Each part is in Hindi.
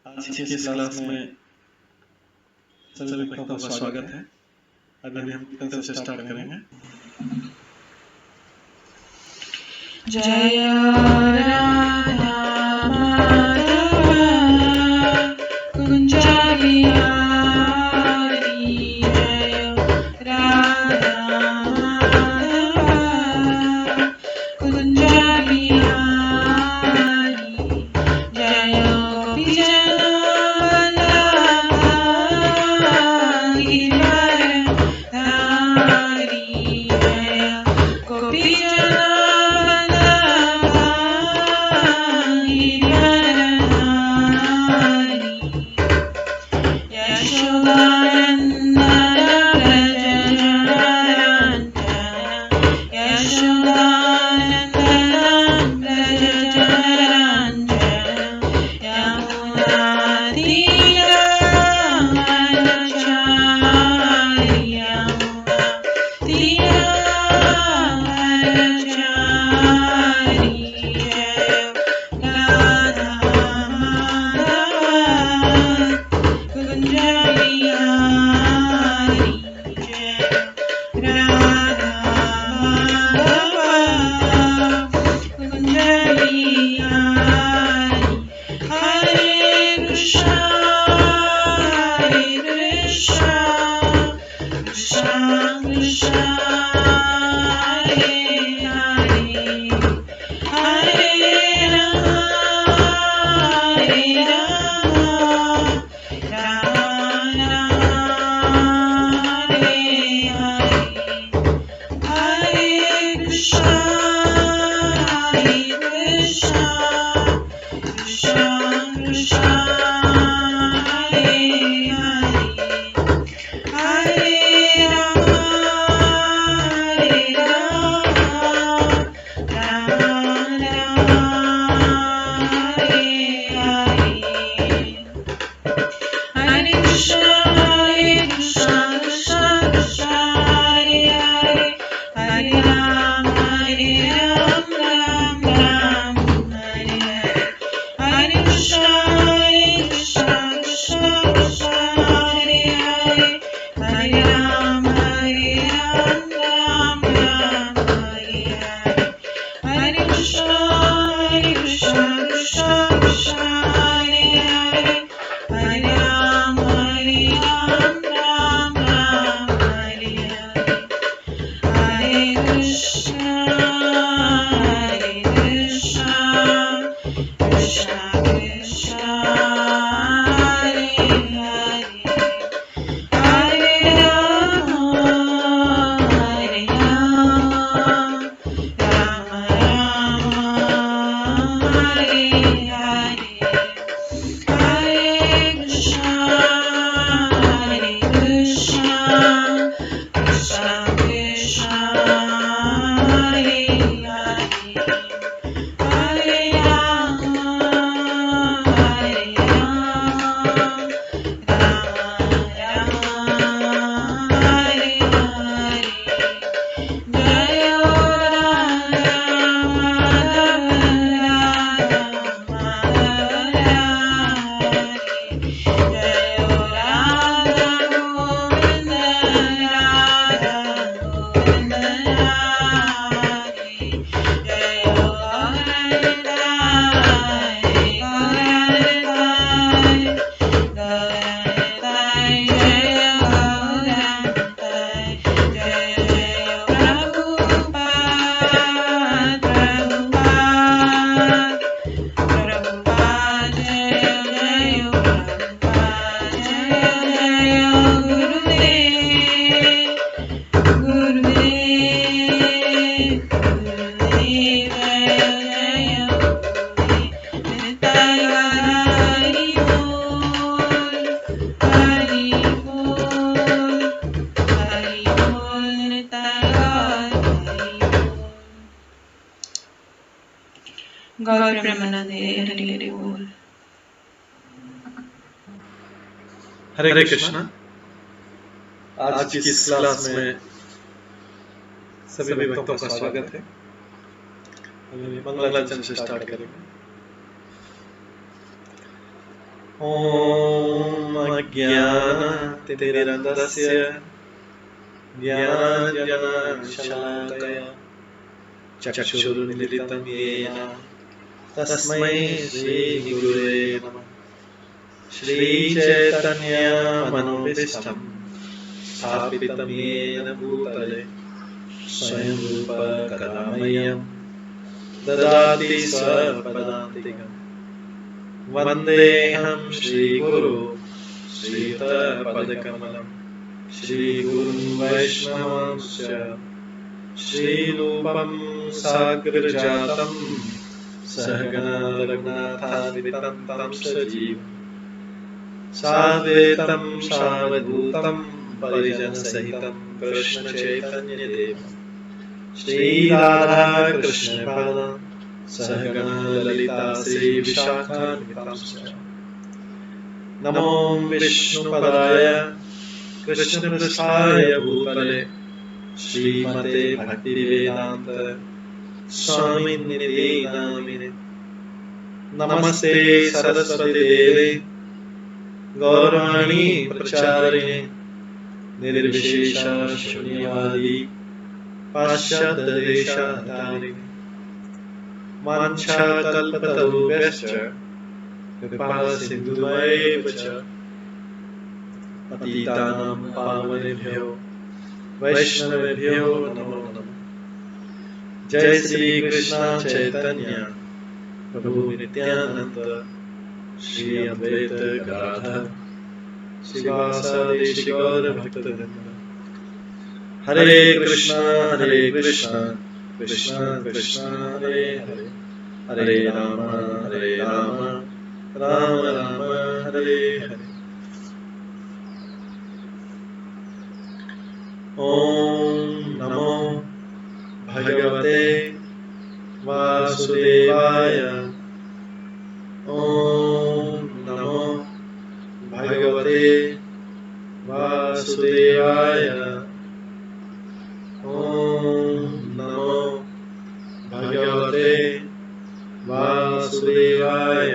आज की इस क्लास में सभी बच्चों का स्वागत है। अभी हम कल से स्टार्ट करेंगे। जय राधा माधव कुंज बिहारी जय राधा माधव कुंज बिहारी जय गोपी जन गिरधारी जय गोपी गौर ब्रह्मानंद हरि बोल। हरे कृष्णा। आज की इस क्लास में सभी भक्तों का स्वागत है। अभी मंगलाचरण से स्टार्ट करेंगे। ॐ अज्ञानतिमिरन्दस्य ज्ञानाञ्जनशलाकया चक्षुरुन्मिलितं येन तस्मै श्रीगुरुवे नमः। श्रीचैतन्यमनोभीष्टं स्थापितं येन भूतले स्वयं रूप कदा मह्यं ददाति स्वपदान्तिकम्। वन्देऽहं श्रीगुरो श्रीयुतपदकमलं श्रीगुरुं वैष्णवांश्च श्रीरूपं साग्रजातं सहगणा रघुनाथान्वितं तं सजीवं साद्वैतं सावधूतं परिजनसहितं कृष्णचैतन्यदेवं श्रीराधाकृष्णपादान् सहगणा ललिता श्रीविशाखान्वितांश्च। नमो विष्णुपदाय कृष्णपृष्ठाय भूतले श्रीमते भक्तिवेदान्त स्वामिनिधि नामिने। नमस्ते सरस्वती देवे गौरवाणी प्रचारिणे निर्विशेष शून्यवादी पाश्चात्यदेशधारिणे। वाञ्छाकल्पतरुभ्यश्च कृपासिन्धुभ्यैव च पतितानां पावनेभ्यो वैष्णवेभ्यो नमो नमः। जय श्री कृष्ण चैतन्य प्रभु नित्यानंद श्री अद्वैत गदाधर श्रीवासादि श्री गौर भक्तवृंद। हरे कृष्णा कृष्ण कृष्ण हरे हरे, हरे राम राम राम हरे हरे। ओम नमो भगवते वासुदेवाय। ओम नमो भगवते वासुदेवाय। ओम नमो भगवते वासुदेवाय।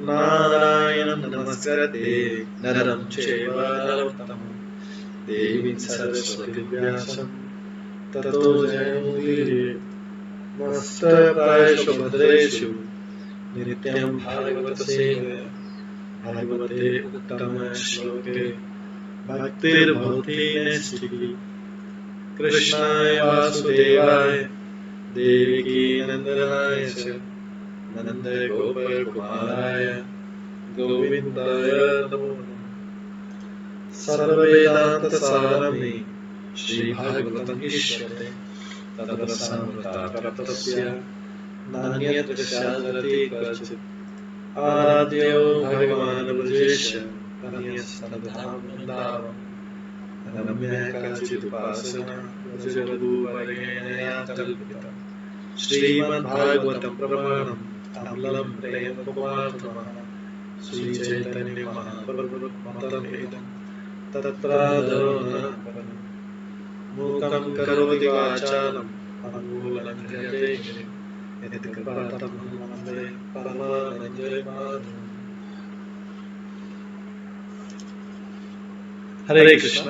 नारायणं नमस्कृत्य नरं चैव नरोत्तमं देवीं सरस्वतीं व्यासं ततो जयमुदीरयेत्। नमस्ते भद्रेषु नित्यं भागवत सेवया भगवते उत्तम श्लोके भक्तिर्भवति नैष्ठिकी। कृष्णाय वासुदेवाय देवकी नंदनाय च नंद गोपकुमाराय गोविन्दाय नमो नमः। सर्ववेदान्तसारमे श्रीभागवतम् इष्यते तदरसामृताप्तस्य नान्यत्र स्यादरति कश्चित्। आराध्यो भगवान् ब्रजेश तनयस्तनधाम वृन्दावन्। रम्या काचिदुपासना वज्रवधूवरेण्या कल्पिता। श्रीमद्भागवतं प्रमाणम् अमलं प्रेमकुमारतमः। श्रीचैतन्यमहाप्रभुमतमेदं तत्रादौ न परम्। मूकं करोति वाचालं पङ्गुलं ह्यते गिरिं यत्कृपातमहं वन्दे परमानन्दमाधवम्। हरे कृष्ण।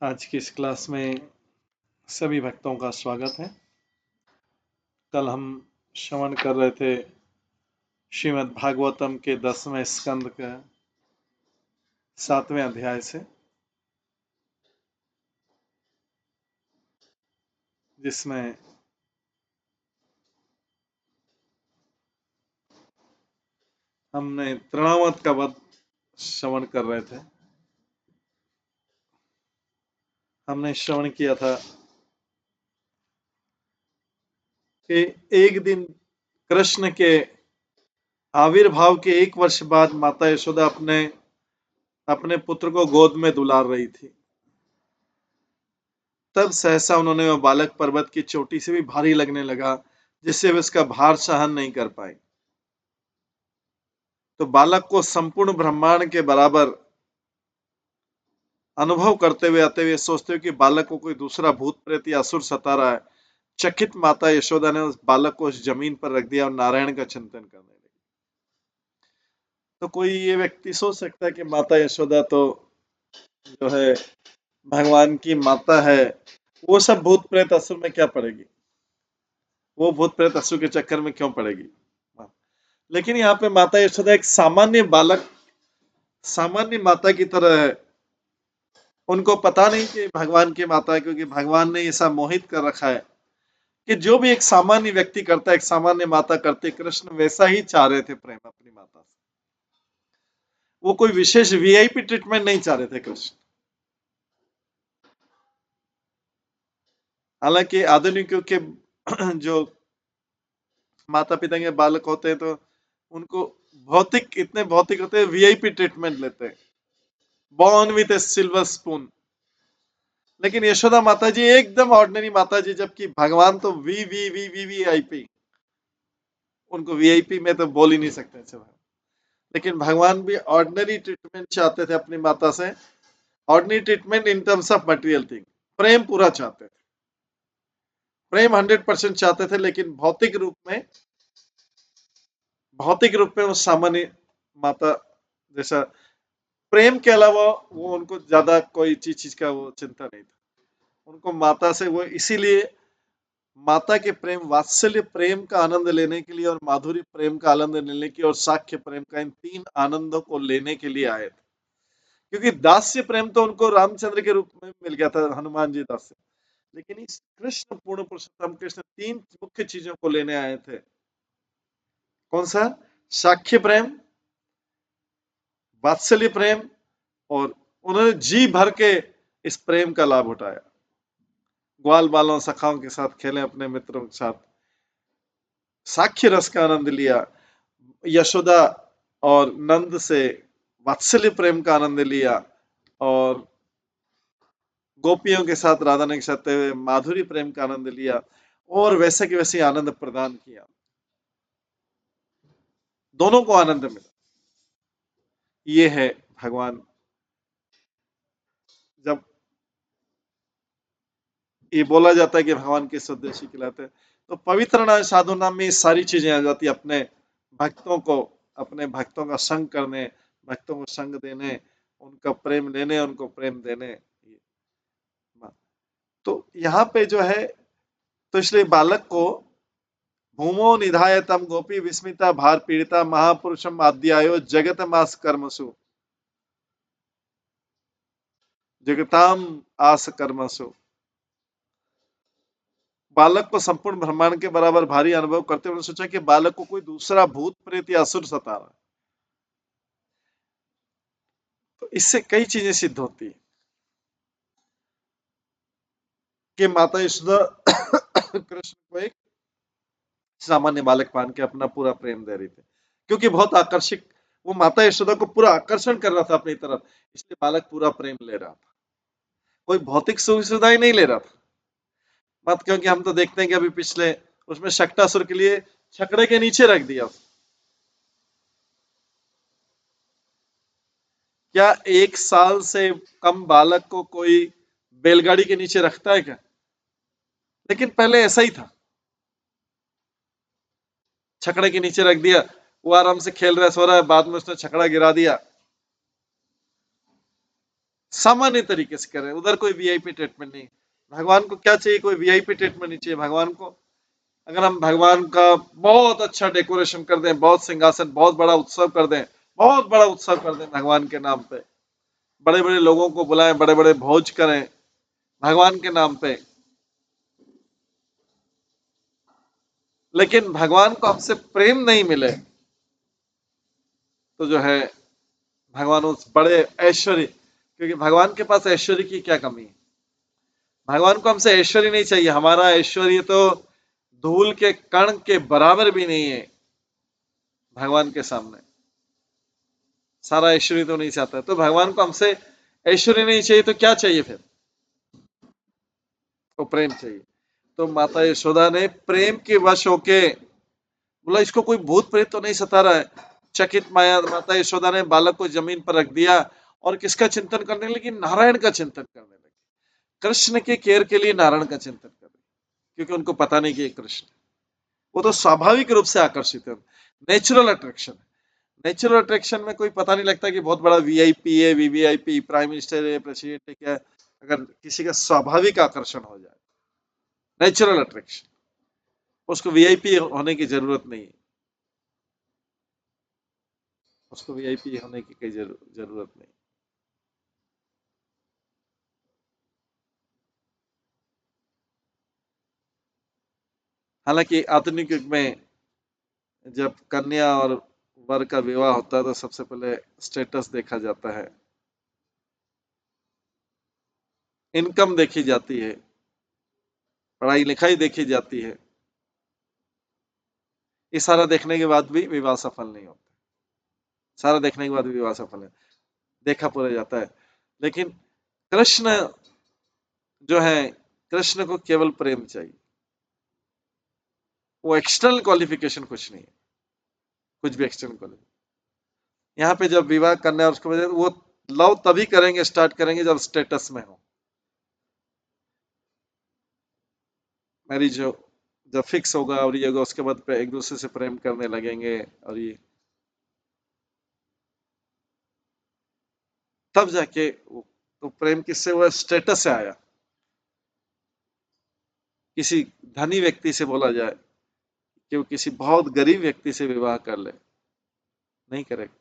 आज की इस क्लास में सभी भक्तों का स्वागत है। कल हम श्रवण कर रहे थे श्रीमद् भागवतम के 10वें स्कंद के 7वें अध्याय से, जिसमें हमने तृणावत का वध श्रवण कर रहे थे। हमने श्रवण किया था कि एक दिन कृष्ण के आविर्भाव के 1 वर्ष बाद माता यशोदा अपने पुत्र को गोद में दुलार रही थी। तब सहसा उन्होंने वह बालक पर्वत की चोटी से भी भारी लगने लगा, जिससे वे उसका भार सहन नहीं कर पाए। तो बालक को संपूर्ण ब्रह्मांड के बराबर अनुभव करते हुए आते हुए सोचते हुए कि बालक को कोई दूसरा भूत प्रेत या असुर सता रहा है, चकित माता यशोदा ने उस बालक को उस जमीन पर रख दिया और नारायण का चिंतन करने लगी। तो कोई ये व्यक्ति सोच सकता है कि माता यशोदा तो जो है भगवान की माता है, वो सब भूत प्रेत असुर में क्या पड़ेगी, वो भूत प्रेत असुर के चक्कर में क्यों पड़ेगी। लेकिन यहाँ पे माता यशोदा एक सामान्य बालक, सामान्य माता की तरह है। उनको पता नहीं कि भगवान की माता है, क्योंकि भगवान ने ऐसा मोहित कर रखा है कि जो भी एक सामान्य व्यक्ति करता है, एक सामान्य माता करती, कृष्ण वैसा ही चाह रहे थे प्रेम अपनी माता से। वो कोई विशेष वीआईपी ट्रीटमेंट नहीं चाह रहे थे कृष्ण। हालांकि आधुनिक युग के जो माता पिता के बालक होते हैं तो उनको इतने भौतिक होते हैं, वीआईपी ट्रीटमेंट लेते हैं, born with A silver spoon. लेकिन यशोदा माता जी एकदम ऑर्डिनरी माता जी, जबकि भगवान तो V V V V V I P, उनको वीआईपी में तो बोल ही नहीं सकते थे। लेकिन भगवान भी ऑर्डिनरी ट्रीटमेंट चाहते थे अपनी माता से, ordinary treatment in terms of material thing. प्रेम पूरा चाहते थे, प्रेम 100% चाहते थे, लेकिन भौतिक रूप में वो सामान्य माता जैसा प्रेम के अलावा वो उनको ज्यादा कोई चीज का वो चिंता नहीं था। उनको माता से वो इसीलिए माता के प्रेम, वात्सल्य प्रेम का आनंद लेने के लिए और माधुरी प्रेम का आनंद लेने के और साख्य प्रेम का, इन 3 आनंदों को लेने के लिए आए थे। क्योंकि दास्य प्रेम तो उनको रामचंद्र के रूप में मिल गया था, हनुमान जी दास्य। लेकिन इस कृष्ण पूर्ण पुरुषोत्तम कृष्ण 3 मुख्य चीजों को लेने आए थे। कौन सा? साख्य प्रेम, वात्सल्य प्रेम, और उन्होंने जी भर के इस प्रेम का लाभ उठाया। ग्वाल बालों सखाओं के साथ खेले, अपने मित्रों के साथ साख्य रस का आनंद लिया, यशोदा और नंद से वात्सल्य प्रेम का आनंद लिया, और गोपियों के साथ राधा ने के साथ माधुरी प्रेम का आनंद लिया, और वैसे के वैसे आनंद प्रदान किया। दोनों को आनंद मिला। ये है भगवान। जब ये बोला जाता है कि भगवान के स्वदेशी खिलाते हैं, तो पवित्र नाम साधु नाम में ये सारी चीजें आ जाती है। अपने भक्तों का संग करने, भक्तों को संग देने, उनका प्रेम लेने, उनको प्रेम देने। तो यहाँ पे जो है, तो इसलिए बालक को भूमो निधाय तम गोपी विस्मिता भार पीड़िता महापुरुषम आद्यायो जगत मास कर्मसु जगताम आस कर्मसु। बालक को संपूर्ण ब्रह्मांड के बराबर भारी अनुभव करते हुए सोचा कि बालक को कोई दूसरा भूत प्रेत या असुर सता रहा है। तो इससे कई चीजें सिद्ध होती है कि माता यशोदा कृष्ण को एक सामान्य बालक मान के अपना पूरा प्रेम दे रही थी। क्योंकि बहुत आकर्षक, वो माता यशोदा को पूरा आकर्षण कर रहा था अपनी तरफ, इसलिए बालक पूरा प्रेम ले रहा था, कोई भौतिक सुख सुविधाएं नहीं ले रहा था। मत, क्योंकि हम तो देखते हैं कि अभी पिछले उसमें शक्टासुर के लिए छकड़े के नीचे रख दिया। क्या 1 साल से कम बालक को कोई बैलगाड़ी के नीचे रखता है क्या? लेकिन पहले ऐसा ही था, छकड़े के नीचे रख दिया, वो आराम से खेल रहा है, सो रहा है, बाद में उसने छकड़ा गिरा दिया। सामान्य तरीके से करें, उधर कोई वीआईपी ट्रीटमेंट नहीं। भगवान को क्या चाहिए? कोई वीआईपी ट्रीटमेंट नहीं चाहिए भगवान को। अगर हम भगवान का बहुत अच्छा डेकोरेशन कर दें, बहुत सिंहासन, बहुत बड़ा उत्सव कर दें, बहुत बड़ा उत्सव कर दें भगवान के नाम पे, बड़े बड़े लोगों को बुलाएं, बड़े बड़े भोज करें भगवान के नाम पे, लेकिन भगवान को हमसे प्रेम नहीं मिले, तो जो है भगवान उस बड़े ऐश्वर्य, क्योंकि भगवान के पास ऐश्वर्य की क्या कमी है? भगवान को हमसे ऐश्वर्य नहीं चाहिए, हमारा ऐश्वर्य तो धूल के कण के बराबर भी नहीं है भगवान के सामने। सारा ऐश्वर्य तो नहीं चाहता, तो भगवान को हमसे ऐश्वर्य नहीं चाहिए, तो क्या चाहिए फिर? तो प्रेम चाहिए। तो माता यशोदा ने प्रेम के वश होके बोला, इसको कोई भूत प्रेत तो नहीं सता रहा है। चकित माया माता यशोदा ने बालक को जमीन पर रख दिया और किसका चिंतन करने लगी? नारायण का चिंतन करने लगी। कृष्ण के केयर के लिए नारायण का चिंतन कर रही, क्योंकि उनको पता नहीं कि ये कृष्ण, वो तो स्वाभाविक रूप से आकर्षित है, नेचुरल अट्रैक्शन। नेचुरल अट्रैक्शन में कोई पता नहीं लगता कि बहुत बड़ा वीआईपी है, वीवीआईपी, प्राइम मिनिस्टर है, प्रेसिडेंट है, क्या, अगर किसी का स्वाभाविक आकर्षण हो जाए, नेचुरल अट्रैक्शन, उसको वीआईपी होने की जरूरत नहीं है, उसको वीआईपी होने की कोई जरूरत नहीं। हालांकि आधुनिक युग में जब कन्या और वर का विवाह होता है तो सबसे पहले स्टेटस देखा जाता है, इनकम देखी जाती है, पढ़ाई लिखाई देखी जाती है। ये सारा देखने के बाद भी विवाह सफल नहीं होता, सारा देखने के बाद भी विवाह सफल है, देखा पूरा जाता है। लेकिन कृष्ण जो है, कृष्ण को केवल प्रेम चाहिए, वो एक्सटर्नल क्वालिफिकेशन कुछ नहीं है, कुछ भी एक्सटर्नल क्वालिफिकेशन। यहाँ पे जब विवाह करना है उसके वजह वो लव तभी करेंगे, स्टार्ट करेंगे जब स्टेटस में हो, मैरिज जब फिक्स होगा और ये होगा, उसके बाद एक दूसरे से प्रेम करने लगेंगे, और ये तब जाके तो प्रेम किससे हुआ? स्टेटस से आया। किसी धनी व्यक्ति से बोला जाए कि वो किसी बहुत गरीब व्यक्ति से विवाह कर ले, नहीं करेगा,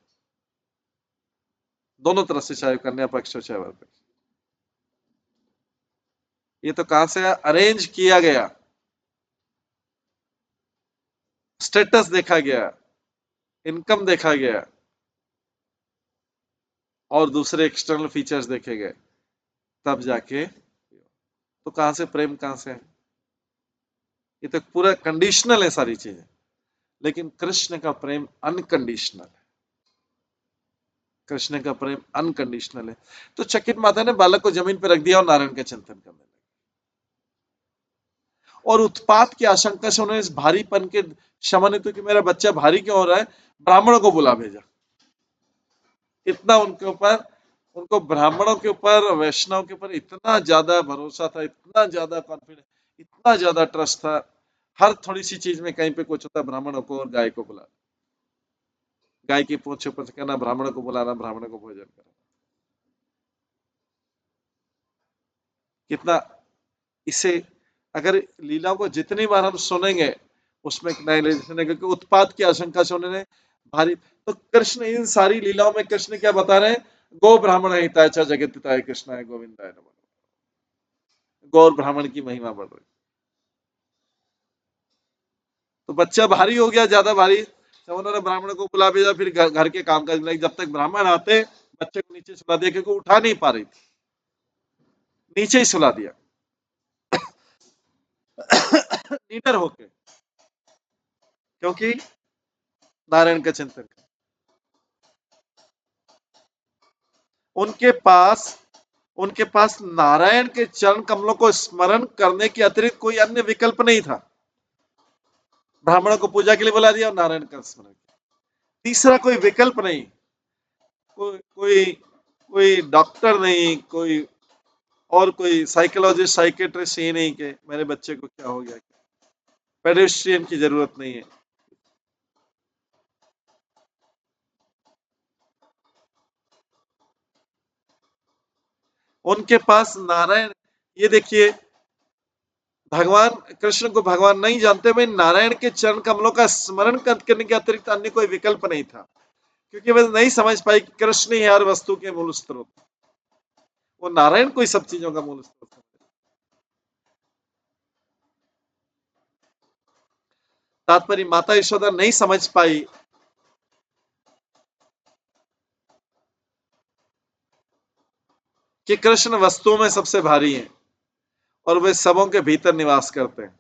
दोनों तरफ से, चाहे कन्या पक्ष हो चाहे वर पक्ष। ये तो कहां से अरेंज किया गया, स्टेटस देखा गया, इनकम देखा गया, और दूसरे एक्सटर्नल फीचर्स देखे गए, तब जाके, तो कहां से प्रेम, कहां से है? ये तो पूरा कंडीशनल है सारी चीजें, लेकिन कृष्ण का प्रेम अनकंडीशनल है, कृष्ण का प्रेम अनकंडीशनल है। तो चकित माता ने बालक को जमीन पर रख दिया और नारायण का चिंतन करने लगी, और उत्पात की आशंका से उन्होंने इस भारीपन के शमन हेतु कि मेरा बच्चा भारी क्यों हो रहा है, ब्राह्मणों को बुला भेजा। इतना उनके ऊपर, उनको ब्राह्मणों के ऊपर, वैष्णव के ऊपर इतना ज्यादा भरोसा था, इतना ज्यादा कॉन्फिडेंस, इतना ज्यादा ट्रस्ट था, हर थोड़ी सी चीज में कहीं पे कुछ होता, ब्राह्मणों को और गाय को बुला, गाय की पूंछ ऊपर से कहना, ब्राह्मणों को बुलाना, ब्राह्मणों को भोजन करना। कितना इसे, अगर लीलाओं को जितनी बार हम सुनेंगे उसमें एक नया रिलेशन है, क्योंकि उत्पात की आशंका से उन्होंने भारी, तो कृष्ण इन सारी लीलाओं में कृष्ण क्या बता रहे हैं? गो ब्राह्मण हिताय च जगत हिताय कृष्णाय गोविंदाय नमः। गौर ब्राह्मण की महिमा बढ़ रही, तो बच्चा भारी हो गया, ज्यादा भारी, जब उन्होंने ब्राह्मण को बुला भेजा, फिर घर के काम करने लगे, जब तक ब्राह्मण आते बच्चे को नीचे सुला दिया, क्योंकि उठा नहीं पा रही थी, नीचे ही सुला दिया नीडर होके, क्योंकि नारायण का चिंतन करें। उनके पास उनके पास नारायण के चरण कमलों को स्मरण करने के अतिरिक्त कोई अन्य विकल्प नहीं था। ब्राह्मणों को पूजा के लिए बुला दिया और नारायण का स्मरण किया। तीसरा कोई विकल्प नहीं। कोई कोई डॉक्टर नहीं, कोई और कोई साइकोलॉजिस्ट साइकेट्रिस्ट ये नहीं कि मेरे बच्चे को क्या हो गया। पेडिस्ट्रियन की जरूरत नहीं है। उनके पास नारायण, ये देखिए, भगवान कृष्ण को भगवान नहीं जानते हुए नारायण के चरण कमलों का स्मरण करने के अतिरिक्त अन्य कोई विकल्प नहीं था, क्योंकि वे नहीं समझ पाई कि कृष्ण ही हर वस्तु के मूल स्रोत। वो नारायण को ही सब चीजों का मूल स्रोत है। तात्पर्य माता यशोदा नहीं समझ पाई कि कृष्ण वस्तुओं में सबसे भारी हैं और वे सबों के भीतर निवास करते हैं।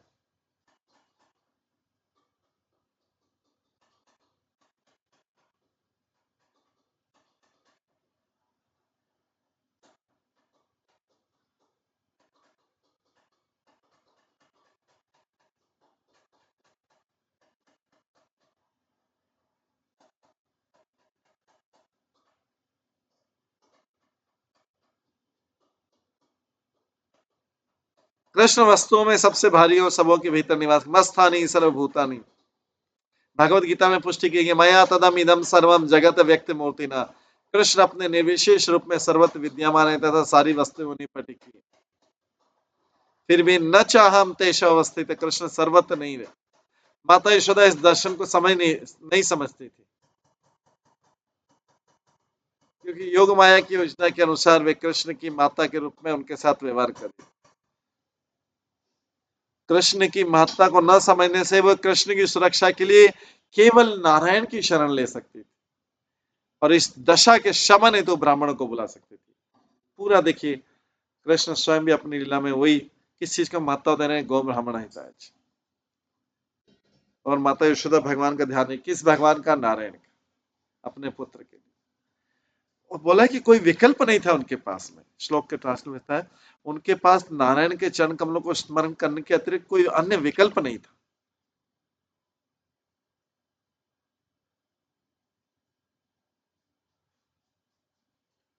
कृष्ण वस्तुओं में सबसे भारी और सबों के भीतर निवास, मस्थानी सर्वभूतानी। भगवत गीता में पुष्टि की गई, मया तदम इदम सर्वम जगत व्यक्त मूर्ति न। कृष्ण अपने निर्विशेष रूप में सर्वत्र विद्यमान है तथा सारी वस्तुएं उन्हीं पर टिकी है। फिर भी न चाहम तेष अवस्थित, कृष्ण सर्वत्र नहीं रहे। माता यशोदा इस दर्शन को नहीं समझती थी, क्योंकि योग माया की योजना के अनुसार वे कृष्ण की माता के रूप में उनके साथ व्यवहार कर रही। कृष्ण की महत्ता को न समझने से वो कृष्ण की सुरक्षा के लिए केवल नारायण की शरण ले सकती थी और इस दशा के शमन हेतु तो ब्राह्मणों को बुला सकती थी। पूरा देखिए, कृष्ण स्वयं भी अपनी लीला में वही किस चीज का महत्व दे रहे हैं, गौ ब्राह्मण हिताय। और माता यशोदा भगवान का ध्यान नहीं, किस भगवान का, नारायण का, अपने पुत्र के लिए। और बोला कि कोई विकल्प नहीं था उनके पास में। श्लोक के ट्रांसलेट में था, उनके पास नारायण के चरण कमलों को स्मरण करने के अतिरिक्त कोई अन्य विकल्प नहीं था।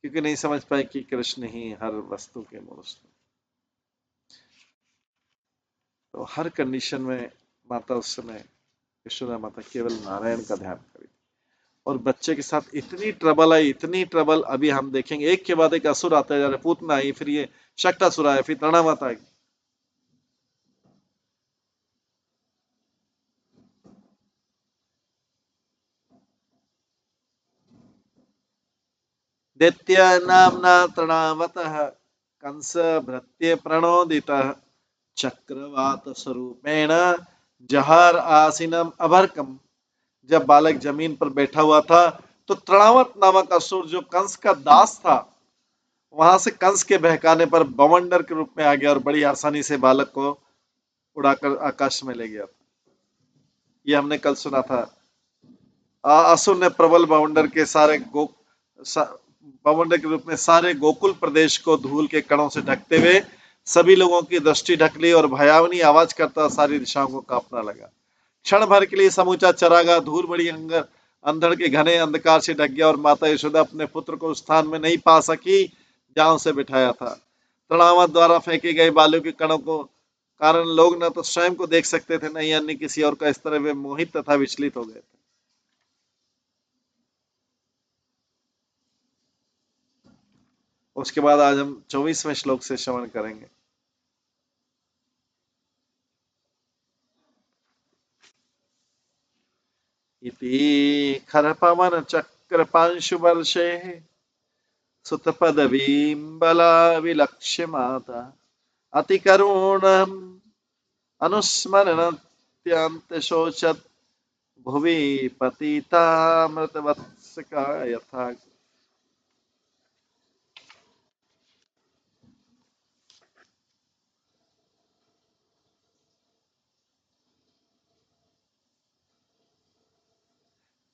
क्योंकि नहीं समझ पाए कि कृष्ण ही हर वस्तु के मूल स्रोत। तो हर कंडीशन में माता उस समय, यशोदा माता केवल नारायण का ध्यान करी। और बच्चे के साथ इतनी ट्रबल आई, इतनी ट्रबल, अभी हम देखेंगे एक के बाद एक असुर आते जा रहे। पूतना आई, फिर ये शक्टासुर आया, फिर तृणा माता आई। दैत्य नामना तृणावतः कंस भृत्य प्रणोदितः चक्रवात स्वरूपेण जहर आसीनम अभरकम। जब बालक जमीन पर बैठा हुआ था तो तृणावत नामक असुर, जो कंस का दास था, वहां से कंस के बहकाने पर बवंडर के रूप में आ गया और बड़ी आसानी से बालक को उड़ाकर आकाश में ले गया। ये हमने कल सुना था। असुर ने प्रबल बवंडर के बवंडर के रूप में सारे गोकुल प्रदेश को धूल के कणों से ढकते हुए सभी लोगों की दृष्टि ढक ली और भयावनी आवाज करता सारी दिशाओं को कांपने लगा। क्षण भर के लिए समूचा चरागाह धूल बड़ी अंधड़ के घने अंधकार से ढक गया और माता यशोदा अपने पुत्र को उस स्थान में नहीं पा सकी जहां उसे बिठाया था। तृणावत द्वारा फेंके गए बालू के कणों को कारण लोग न तो स्वयं को देख सकते थे, न ही अन्य किसी और का। इस तरह वे मोहित तथा विचलित हो गए थे। उसके बाद आज हम 24वें श्लोक से श्रवण करेंगे। इति खरपवन चक्र पांशु वर्षे सुत पदवीं बला विलक्ष्य माता अतिकरुणम् अनुस्मरणत्यन्त शोचत भुवि पतितामृतवत्सका यथा।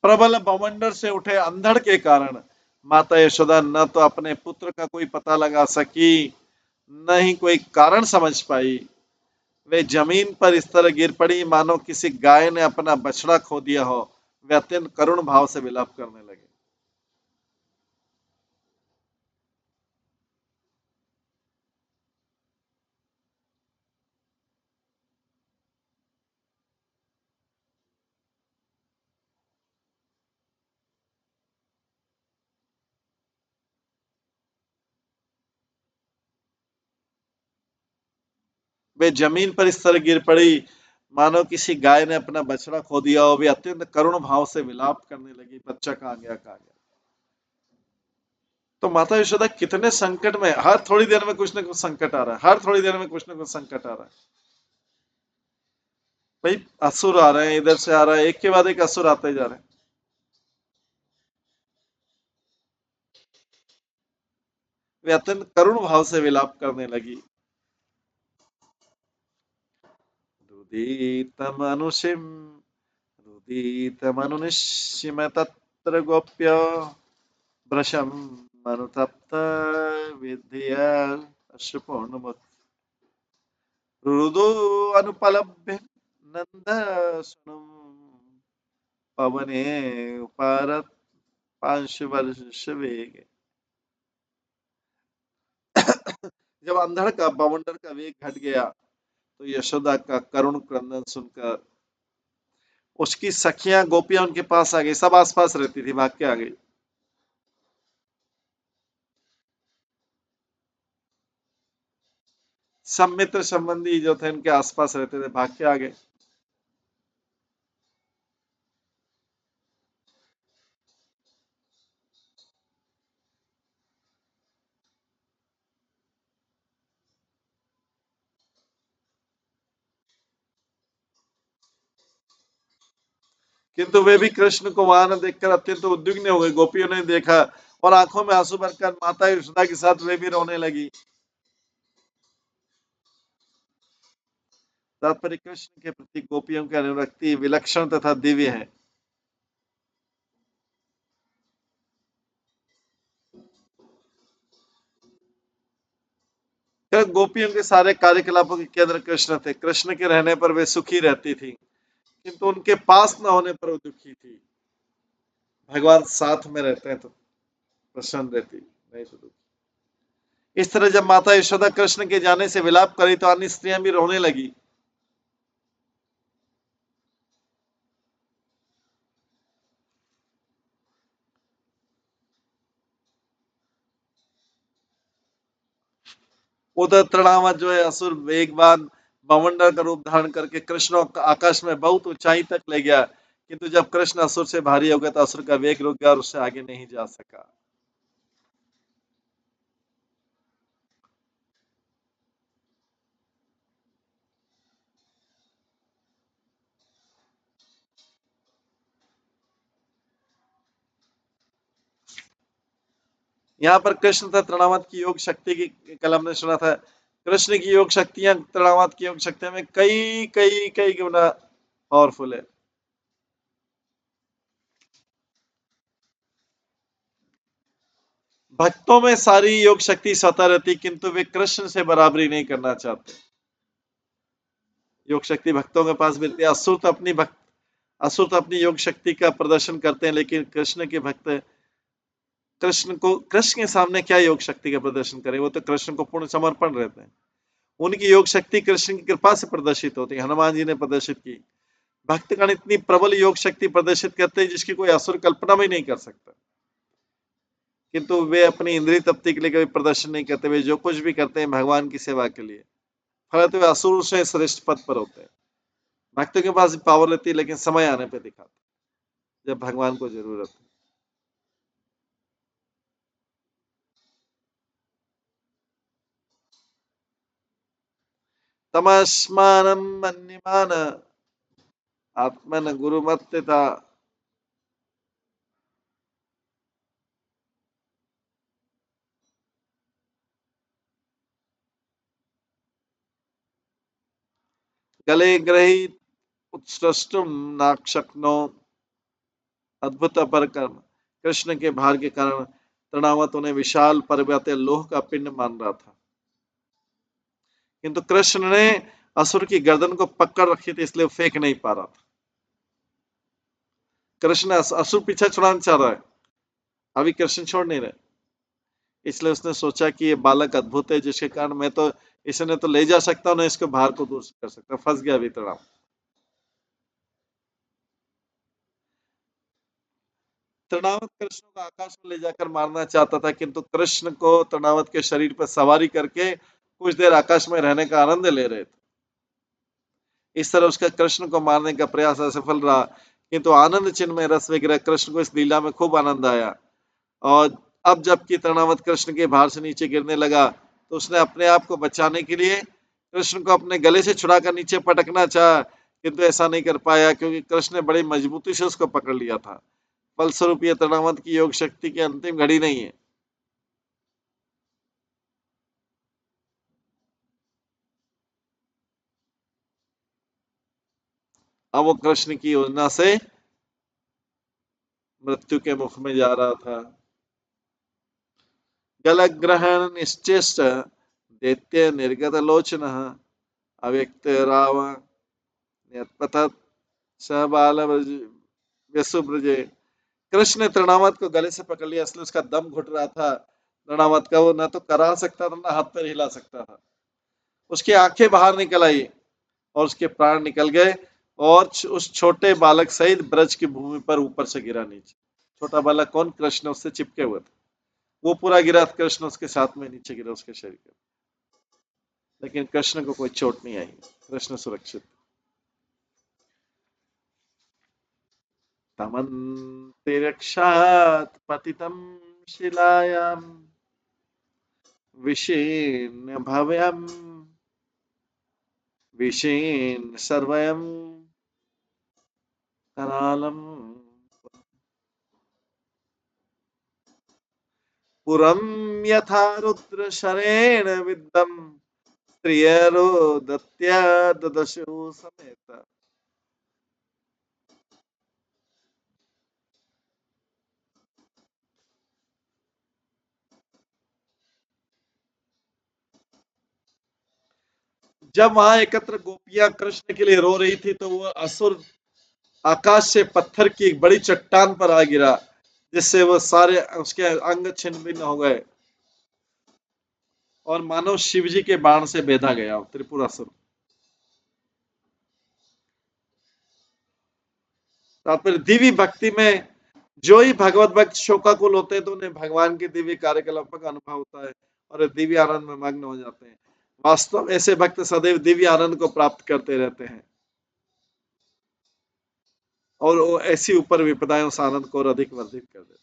प्रबल बवंडर से उठे अंधड़ के कारण माता यशोदा न तो अपने पुत्र का कोई पता लगा सकी, न ही कोई कारण समझ पाई। वे जमीन पर इस तरह गिर पड़ी मानो किसी गाय ने अपना बछड़ा खो दिया हो। वे अत्यंत करुण भाव से विलाप करने लगे। वे जमीन पर इस तरह गिर पड़ी मानो किसी गाय ने अपना बछड़ा खो दिया हो। वे अत्यंत करुण भाव से विलाप करने लगी, बच्चा कहाँ गया, कहाँ गया। तो माता यशोदा कितने संकट में, हर थोड़ी देर में कुछ ना कुछ संकट आ रहा है, हर थोड़ी देर में कुछ ना कुछ संकट आ रहा है। भाई असुर आ रहे हैं, इधर से आ रहा है, एक के बाद एक असुर आते जा रहे हैं। वे अत्यंत करुण भाव से विलाप करने लगी। रुदितमनुषिं रुदितमनुनिश्चिम तत्र गोप्य भृशं मनुतप्त विधिया अश्रुपूर्णमुत् रुदो अनुपलभ्य नन्दसूनुं पवने उपारत पांशुवर्ष वेग। जब अंधड़ का बवंडर का वेग घट गया तो यशोदा का करुण क्रंदन सुनकर उसकी सखियां गोपियां उनके पास आ गई। सब आसपास रहती थी, भाग के आ गई। सब मित्र संबंधी जो थे उनके आसपास रहते थे, भाग के आ गए। किंतु वे भी कृष्ण को वहां न देखकर अत्यंत उद्विग्न हो गए। गोपियों ने देखा और आंखों में आंसू भरकर माता यशोदा के साथ वे भी रोने लगी। तात्पर्य कृष्ण के प्रति गोपियों की अनुरक्ति विलक्षण तथा दिव्य है। गोपियों के सारे कार्यकलापों के केंद्र कृष्ण थे। कृष्ण के रहने पर वे सुखी रहती थी, किंतु उनके पास न होने पर वो दुखी थी। भगवान साथ में रहते हैं तो प्रसन्न रहती, नहीं तो दुखी। इस तरह जब माता यशोदा कृष्ण के जाने से विलाप करी तो अन्य स्त्रियां भी रोने लगी। उधर तृणावत जो है असुर वेगवान बवंडर का रूप धारण करके कृष्ण को आकाश में बहुत ऊंचाई तक ले गया, किंतु जब कृष्ण असुर से भारी हो गया तो असुर का वेग रुक गया और उससे आगे नहीं जा सका। यहाँ पर कृष्ण तथा तृणावत की योग शक्ति की कल हमने सुना था। कृष्ण की योग शक्तियां तृणावत की योग शक्तियों में कई कई कई गुना पावरफुल है। भक्तों में सारी योग शक्ति स्वतः रहती, किंतु वे कृष्ण से बराबरी नहीं करना चाहते। योग शक्ति भक्तों के पास मिलती है। असुर तो अपनी योग शक्ति का प्रदर्शन करते हैं, लेकिन कृष्ण के भक्त कृष्ण के सामने क्या योग शक्ति का प्रदर्शन करें। वो तो कृष्ण को पूर्ण समर्पण रहते हैं। उनकी योग शक्ति कृष्ण की कृपा से प्रदर्शित होती है। हनुमान जी ने प्रदर्शित की। भक्तगण इतनी प्रबल योग शक्ति प्रदर्शित करते हैं जिसकी कोई असुर कल्पना भी नहीं कर सकता, किंतु वे अपनी इंद्रिय तृप्ति के लिए कभी प्रदर्शन नहीं करते। वे जो कुछ भी करते हैं भगवान की सेवा के लिए, फलत वे असुर से श्रेष्ठ पद पर होते हैं। भक्तों के पास पावर रहती है, लेकिन समय आने पर दिखाते जब भगवान को जरूरत है। तमस्मानं मन्यमान आत्मन गुरुमत्तता। गले ग्रहीत उत्सृष्टुम नाक्षक्नो अद्भुत पराक्रम कृष्ण के भार के कारण तृणावत उन्हें विशाल पर्वत लोह का पिंड मान रहा था, किंतु कृष्ण ने असुर की गर्दन को पकड़ रखी थी, इसलिए फेंक नहीं पा रहा था। कृष्ण असुर पीछे छुड़ाना चाह रहा है, अभी कृष्ण छोड़ नहीं रहे, इसलिए उसने सोचा कि ये बालक अद्भुत है, जिसके कारण मैं तो इसने तो ले जा सकता हूँ, ना इसके भार को दूर कर सकता। फंस गया अभी तृणावत। तृणावत कृष्ण को आकाश में ले जाकर मारना चाहता था, किंतु कृष्ण को तृणावत के शरीर पर सवारी करके कुछ देर आकाश में रहने का आनंद ले रहे थे। इस तरह उसका कृष्ण को मारने का प्रयास असफल रहा, किंतु आनंद चिन्ह में रस वगैरह कृष्ण को इस लीला में खूब आनंद आया। और अब जबकि तृणावत कृष्ण के भार से नीचे गिरने लगा, तो उसने अपने आप को बचाने के लिए कृष्ण को अपने गले से छुड़ाकर नीचे पटकना चाहा, किंतु ऐसा नहीं कर पाया, क्योंकि कृष्ण ने बड़ी मजबूती से उसको पकड़ लिया था। फलस्वरूप ये तृणावत की योग शक्ति की अंतिम घड़ी नहीं है। अब वो कृष्ण की योजना से मृत्यु के मुख में जा रहा था। गलग्रहण निश्चेष्ट दैत्य निर्गत लोचन अव्यक्त रावण यत्पथत स बाल व्यसुब्रजे। कृष्ण ने तृणावत को गले से पकड़ लिया, इसलिए उसका दम घुट रहा था। तृणावत का वो ना तो करा सकता था, ना हाथ पैर हिला सकता था। उसकी आंखें बाहर निकल आई और उसके प्राण निकल गए, और उस छोटे बालक सहित ब्रज की भूमि पर ऊपर से गिरा नीचे। छोटा बालक कौन? कृष्ण उससे चिपके हुए थे, वो पूरा गिरा, कृष्ण उसके साथ में नीचे गिरा उसके शरीर पर। लेकिन कृष्ण को कोई चोट नहीं आई, कृष्ण सुरक्षित। तमन्तिरक्षात् पतितं शिलायां विशीर्ण भव्यं विशीर्ण सर्वयं करालम् पुरं यथा रुद्र शरेण विद्धं स्त्रियरोदत्या ददशु समेत। जब वहां एकत्र गोपियां कृष्ण के लिए रो रही थी, तो वह असुर आकाश से पत्थर की एक बड़ी चट्टान पर आ गिरा, जिससे वह सारे उसके अंग छिन्न भिन्न हो गए और मानो शिव जी के बाण से बेधा गया त्रिपुरासुर। तात्पर्य दिव्य भक्ति में जो ही भगवत भक्त शोकाकुल होते हैं, तो उन्हें भगवान के दिव्य कार्यकलापों का अनुभव होता है और दिव्य आनंद में मग्न हो जाते हैं। वास्तव में ऐसे भक्त सदैव दिव्य आनंद को प्राप्त करते रहते हैं, और वो ऐसी ऊपर विपदाएं उस आनंद को और अधिक वर्धित कर देते हैं।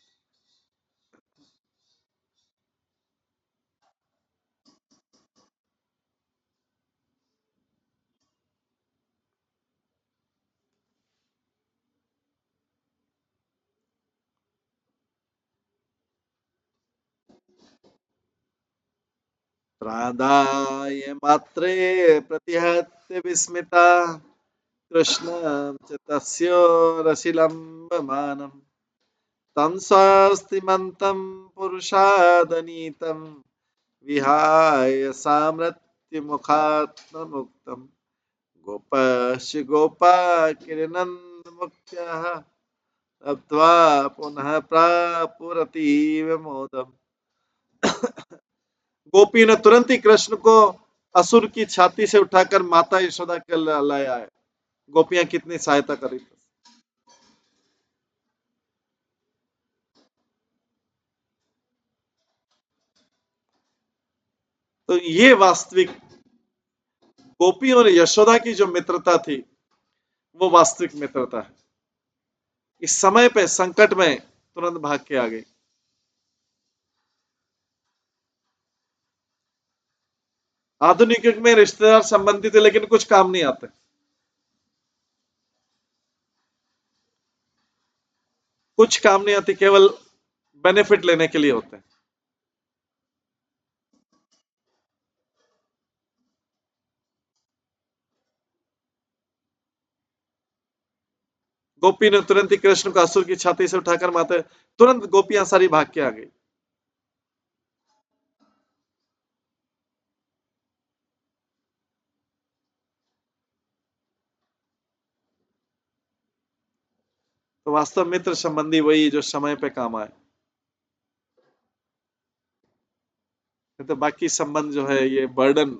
प्रादाय मात्रे प्रतिहत्य विस्मिता कृष्णं च तस्य रसिलम्बमानम् तं स्वास्तिमन्तं पुरुषादनीतं विहाय सामृत्युमुखात्ममुक्तम् गोपश्च गोपा किरनन्दमुख्याः लब्ध्वा पुनः प्रापुरतीव मोदम्। गोपी ने तुरंत ही कृष्ण को असुर की छाती से उठाकर माता यशोदा के लाया है। गोपियां कितनी सहायता करी। तो ये वास्तविक गोपी और यशोदा की जो मित्रता थी, वो वास्तविक मित्रता है। इस समय पे संकट में तुरंत भाग के आ गई। आधुनिक युग में रिश्तेदार संबंधित है, लेकिन कुछ काम नहीं आते, कुछ काम नहीं आते, केवल बेनिफिट लेने के लिए होते हैं। गोपी ने तुरंत ही कृष्ण को असुर की छाती से उठाकर मारते, तुरंत गोपियां सारी भाग के आ गई। तो वास्तव मित्र संबंधी वही जो समय पे काम आए, तो बाकी संबंध जो है ये बर्डन।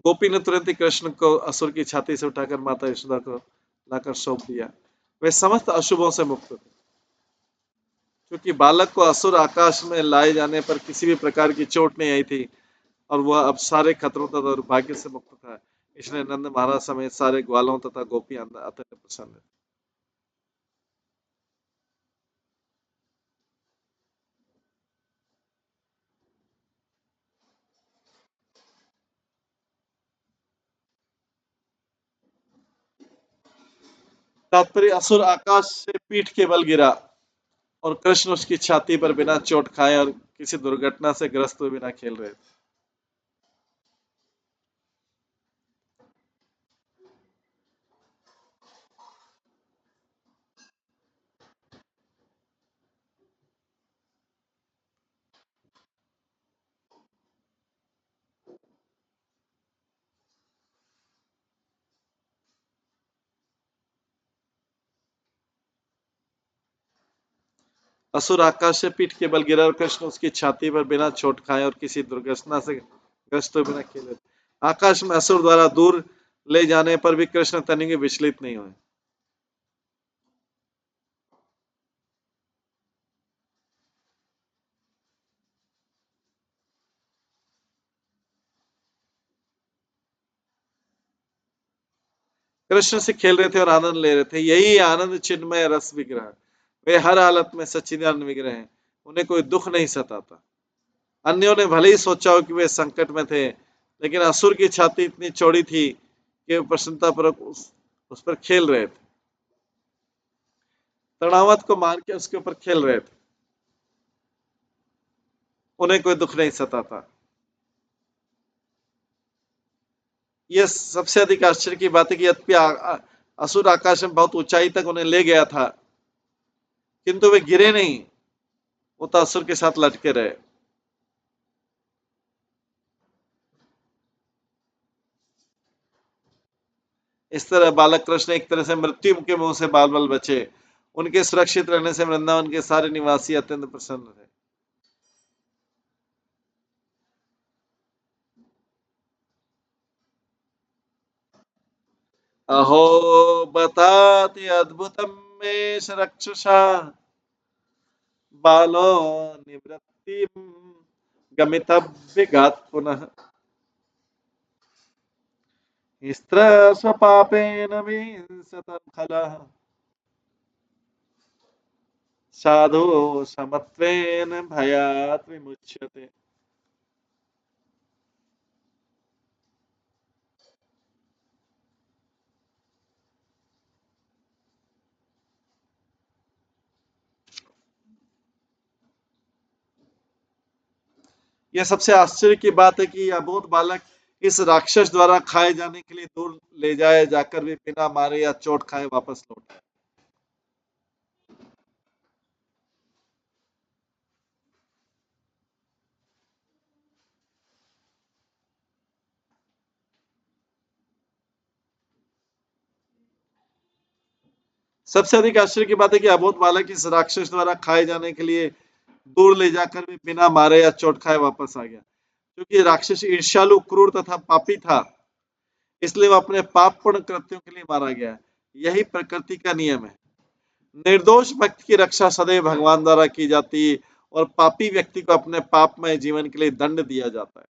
गोपी ने तुरंत ही कृष्ण को असुर की छाती से उठाकर माता यशोदा को लाकर सौंप दिया। वे समस्त अशुभों से मुक्त थे, क्योंकि बालक को असुर आकाश में लाए जाने पर किसी भी प्रकार की चोट नहीं आई थी और वह अब सारे खतरों तथा दुर्भाग्य से मुक्त था। इसलिए नंद महाराज समेत सारे ग्वालों तथा गोपियां अत्यंत प्रसन्न थे। तात्पर्य, असुर आकाश से पीठ के बल गिरा और कृष्ण उसकी छाती पर बिना चोट खाए और किसी दुर्घटना से ग्रस्त हुए बिना खेल रहे थे। असुर आकाश से पीठ के बल गिरा और कृष्ण उसकी छाती पर बिना चोट खाए और किसी दुर्घटना से ग्रस्त हुए बिना खेले थे। आकाश में असुर द्वारा दूर ले जाने पर भी कृष्ण तनिक भी विचलित नहीं हुए। कृष्ण से खेल रहे थे और आनंद ले रहे थे। यही आनंद चिन्मय रस विग्रह। वे हर हालत में सच्चिदानंद विग्रह हैं, उन्हें कोई दुख नहीं सताता। अन्यों ने भले ही सोचा हो कि वे संकट में थे, लेकिन असुर की छाती इतनी चौड़ी थी कि वे प्रसन्नतापूर्वक उस पर खेल रहे थे। तृणावत को मार के उसके ऊपर खेल रहे थे, उन्हें कोई दुख नहीं सताता। यह सबसे अधिक आश्चर्य की बात है कि यद्यपि असुर आकाश में बहुत ऊंचाई तक उन्हें ले गया था, किंतु वे गिरे नहीं, वो तो असुर के साथ लटके रहे। इस तरह बालक कृष्ण एक तरह से मृत्यु के मुंह से बाल बाल बचे। उनके सुरक्षित रहने से वृंदावन के सारे निवासी अत्यंत प्रसन्न थे। अहो बताति अद्भुतम मे रक्षसा बालो निवृत्ति गमितव्यगात् पुनः स्त्र स्वपापेन विंसतं खलः साधु समत्वेन भयात् विमुच्यते। यह सबसे आश्चर्य की बात है कि यह अबोध बालक इस राक्षस द्वारा खाए जाने के लिए दूर ले जाए जाकर भी बिना मारे या चोट खाए वापस लौट आए। सबसे अधिक आश्चर्य की बात है कि अबोध बालक इस राक्षस द्वारा खाए जाने के लिए दूर ले जाकर भी बिना मारे या चोट खाए वापस आ गया। क्योंकि राक्षस ईर्ष्यालु, क्रूर तथा पापी था, इसलिए वह अपने पापपूर्ण कृत्यों के लिए मारा गया। यही प्रकृति का नियम है। निर्दोष व्यक्ति की रक्षा सदैव भगवान द्वारा की जाती है और पापी व्यक्ति को अपने पापमय जीवन के लिए दंड दिया जाता है।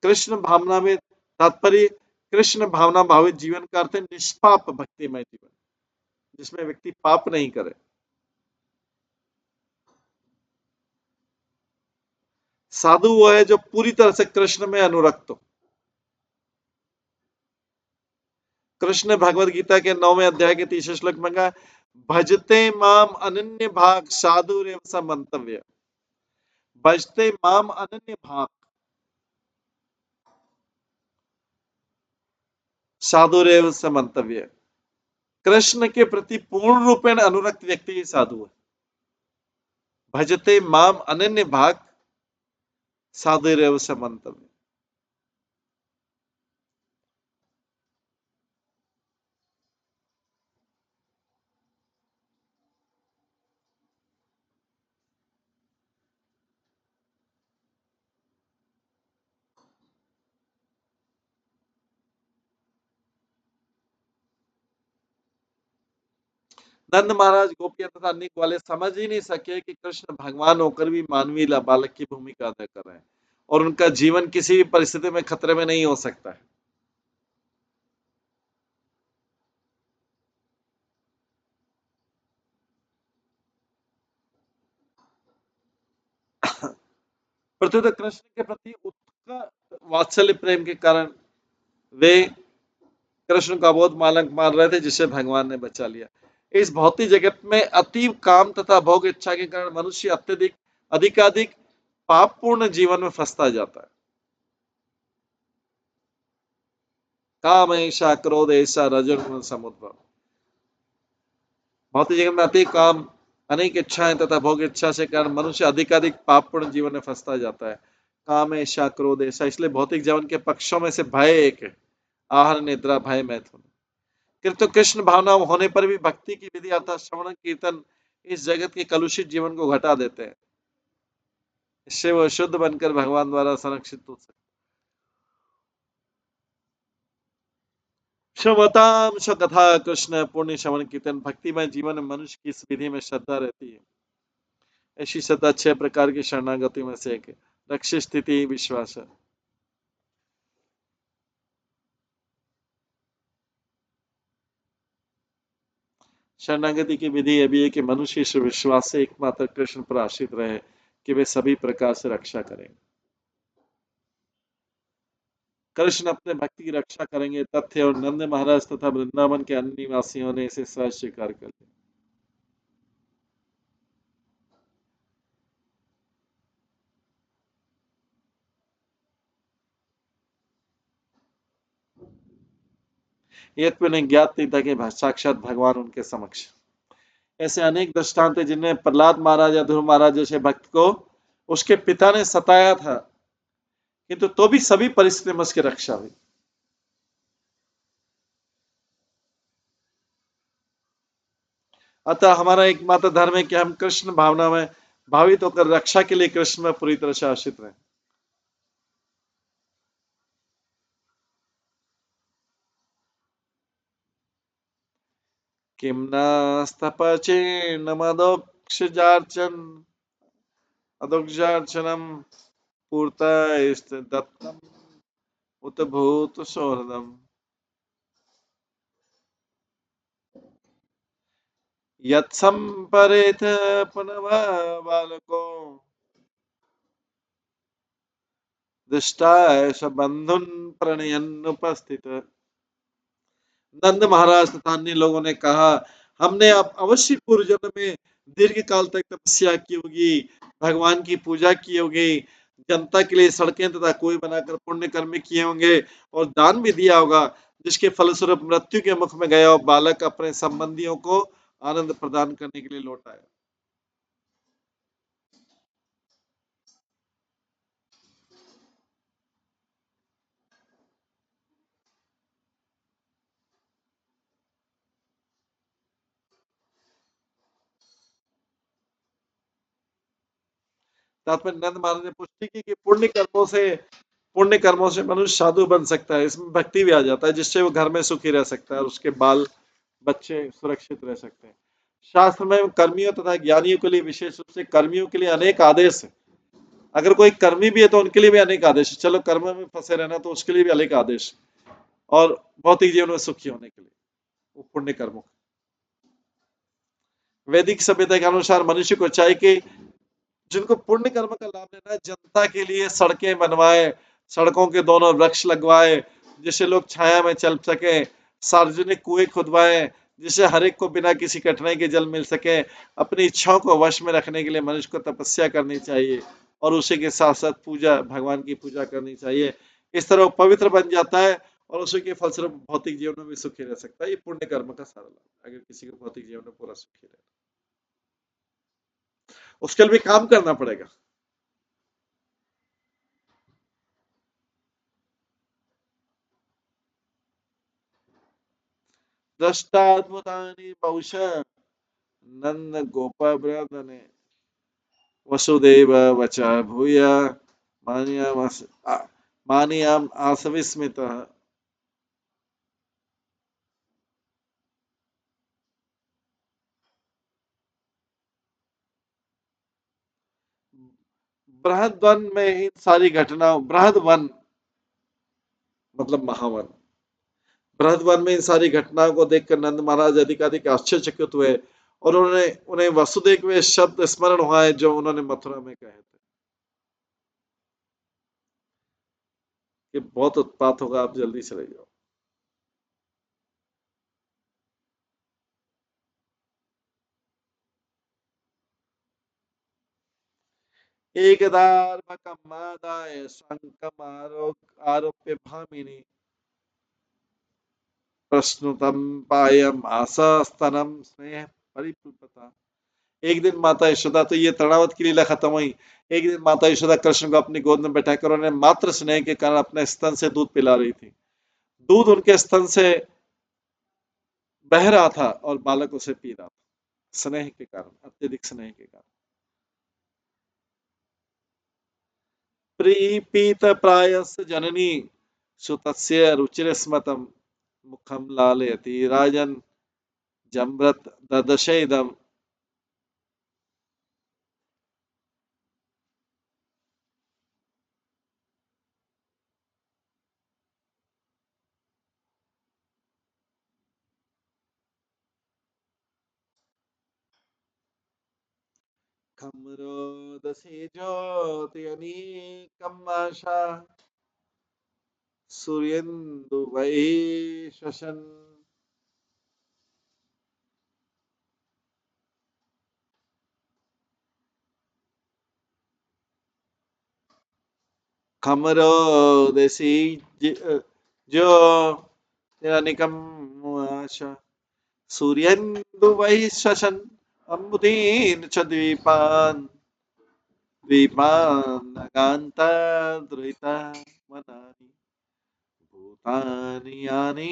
कृष्ण भावना में तात्पर्य, कृष्ण भावना भावित जीवन का अर्थ है निष्पाप भक्तिमय जीवन, जिसमें व्यक्ति पाप नहीं करे। साधु वो है जो पूरी तरह से कृष्ण में अनुरक्त हो। कृष्ण ने भगवद गीता के 9वें अध्याय के 30वें श्लोक में कहा, भजते माम अनन्य भाग साधुरेव स मंतव्य। भजते माम अनन्य भाग साधुरेव स मंतव्य। कृष्ण के प्रति पूर्ण रूपेण अनुरक्त व्यक्ति ही साधु है। भजते माम अनन्य भाग साधुरेव स मंतव्य। नंद महाराज गोपियां तथा अनेक वाले समझ ही नहीं सके कि कृष्ण भगवान होकर भी मानवीय बालक की भूमिका अदा कर रहे हैं और उनका जीवन किसी भी परिस्थिति में खतरे में नहीं हो सकता है। प्रत्युत कृष्ण के प्रति उत्कट वात्सल्य प्रेम के कारण वे कृष्ण का बहुत मालक मान रहे थे, जिसे भगवान ने बचा लिया। इस भौतिक जगत में अतीव काम तथा भोग इच्छा के कारण मनुष्य अत्यधिक अधिकाधिक पापपूर्ण जीवन में फंसता जाता है। काम ऐसा क्रोध ऐसा रजोगुण समुद्भव। भौतिक जीवन में अति काम अनेक इच्छाएं तथा भोग इच्छा से कारण मनुष्य अधिकाधिक पापपूर्ण जीवन में फंसता जाता है। काम ऐसा क्रोध ऐसा, इसलिए भौतिक जीवन के पक्षों में से भय एक है। आहार निद्रा भय मैथुन। किंतु कृष्ण भावना होने पर भी भक्ति की विधि अर्थात श्रवण कीर्तन इस जगत के कलुषित जीवन को घटा देते हैं। इससे वह शुद्ध बनकर भगवान द्वारा संरक्षित हो सकते। श्रवताम कथा कृष्ण पुण्य श्रवण कीर्तन भक्तिमय जीवन में मनुष्य की इस विधि में श्रद्धा रहती है। ऐसी श्रद्धा 6 प्रकार की शरणागति में से एक है। लक्ष्य स्थिति विश्वास। शरणागति की विधि यह भी है कि मनुष्य इस विश्वास से एकमात्र कृष्ण पर आश्रित रहे कि वे सभी प्रकार से रक्षा करेंगे। कृष्ण अपने भक्ति की रक्षा करेंगे तथ्य और नंद महाराज तथा वृंदावन के अन्य निवासियों ने इसे सहज स्वीकार कर लिया। यद्यपि उन्हें ज्ञात नहीं था कि साक्षात भगवान उनके समक्ष। ऐसे अनेक दृष्टांत हैं जिनमें प्रहलाद महाराज या ध्रुव महाराज जैसे भक्त को उसके पिता ने सताया था, किंतु तो भी सभी परिस्थितियों में उसकी रक्षा हुई। अतः हमारा एकमात्र धर्म है कि हम कृष्ण भावना में भावित होकर रक्षा के लिए कृष्ण में पूरी तरह से आश्रित रहें। किम नास्तपचेन्नमदोक्षजार्चन अदोक्षजार्चनम पूर्तैस्तदत्तम उत भूत सौहृदम। यत्संपरेथ पुनः बालको दृष्टाय स बंधुन प्रणयन उपस्थित। नंद महाराज तथा अन्य लोगों ने कहा, हमने अब अवश्य पूर्व जन्म में दीर्घ काल तक तपस्या की होगी, भगवान की पूजा की होगी, जनता के लिए सड़कें तथा कुएं बनाकर पुण्य कर्म किए होंगे और दान भी दिया होगा, जिसके फलस्वरूप मृत्यु के मुख में गया और बालक अपने संबंधियों को आनंद प्रदान करने के लिए लौट आया। तात्पर्य नंद महाराज ने पुष्टि की कि पुण्य कर्मों से मनुष्य साधु बन सकता है, इसमें भक्ति भी आ जाता है, जिससे वो घर में सुखी रह सकता है और उसके बाल बच्चे सुरक्षित रह सकते हैं। शास्त्र में कर्मियों तथा ज्ञानियों के लिए विशेष रूप से कर्मियों के लिए अनेक आदेश है। अगर कोई कर्मी भी है तो उनके लिए भी अनेक आदेश है। चलो कर्म में फंसे रहना तो उसके लिए भी अनेक आदेश और भौतिक जीवन में सुखी होने के लिए वो पुण्य कर्मों। वैदिक सभ्यता के अनुसार मनुष्य को चाहिए कि जिनको पुण्य कर्म का लाभ लेना है, जनता के लिए सड़कें बनवाए, सड़कों के दोनों वृक्ष लगवाए जिससे लोग छाया में चल सके, सार्वजनिक कुएं खुदवाए, जिससे हर एक को बिना किसी कठिनाई के जल मिल सके। अपनी इच्छाओं को वश में रखने के लिए मनुष्य को तपस्या करनी चाहिए और उसी के साथ साथ पूजा, भगवान की पूजा करनी चाहिए। इस तरह वो पवित्र बन जाता है और उसी के फलस्वरूप भौतिक जीवन में भी सुखी रह सकता है। ये पुण्य कर्म का सारा लाभ, अगर किसी को भौतिक जीवन में पूरा सुखी रहे, उसके लिए भी काम करना पड़ेगा। दृष्टाद्भुतानि बहुशः नंद गोपाब्रदने वसुदेव वचा भूय मानियाम आसविस्मितः। बृहद वन में इन सारी घटनाओं, बृहद वन मतलब महावन, बृहद वन में इन सारी घटनाओं को देखकर नंद महाराज अधिकाधिक आश्चर्यचकित हुए और उन्होंने उन्हें वसुदेव वे शब्द स्मरण हुआ है जो उन्होंने मथुरा में कहे थे कि बहुत उत्पात होगा, आप जल्दी चले जाओ। एकदार्भकमादाय आरोप्य भामिनी प्रश्नुतम पायम आशा स्तनम स्नेह परिपुलता। एक दिन माता यशोदा, तो ये तृणावत की लीला खत्म हुई। एक दिन माता यशोदा कृष्ण को अपनी गोद में बैठाकर उन्हें मात्र स्नेह के कारण अपने स्तन से दूध पिला रही थी। दूध उनके स्तन से बह रहा था और बालक उसे पी रहा था, स्नेह के कारण, अत्यधिक स्नेह के कारण। प्रीपीत प्रायस जननी सुतस्य रुचिरस्मतम मुखम लालयति राजन जम्रत ददशेदम। खमरोदसी ज्योतियनी कमाशा सूर्येन्दु वही श्वसन। खमरोदसी जो तेरा निकम आशा सूर्येन्दु वही श्वसन अम्बुदीन च द्वीपान द्वीपान नगान्ता द्रुहिता वनानि भूतानि यानि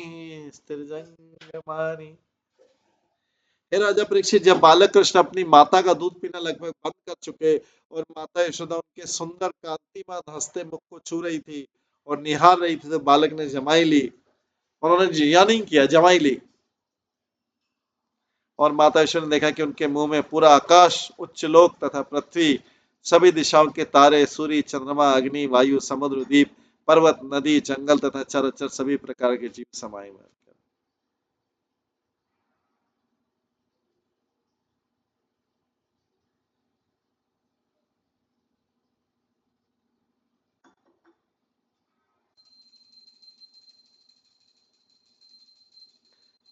स्थिरजंगमानि। हे राजा परीक्षित, जब बालक कृष्ण अपनी माता का दूध पीना लगभग बंद कर चुके और माता यशोदा उनके सुंदर कांतिमान हंसते मुख को छू रही थी और निहार रही थी, तो बालक ने जमाई ली। उन्होंने जिया नहीं किया, जमाई ली। और माता यशोदा ने देखा कि उनके मुंह में पूरा आकाश, उच्च लोक तथा पृथ्वी, सभी दिशाओं के तारे, सूर्य, चंद्रमा, अग्नि, वायु, समुद्र, द्वीप, पर्वत, नदी, जंगल तथा चराचर सभी प्रकार के जीव समाये हुए हैं।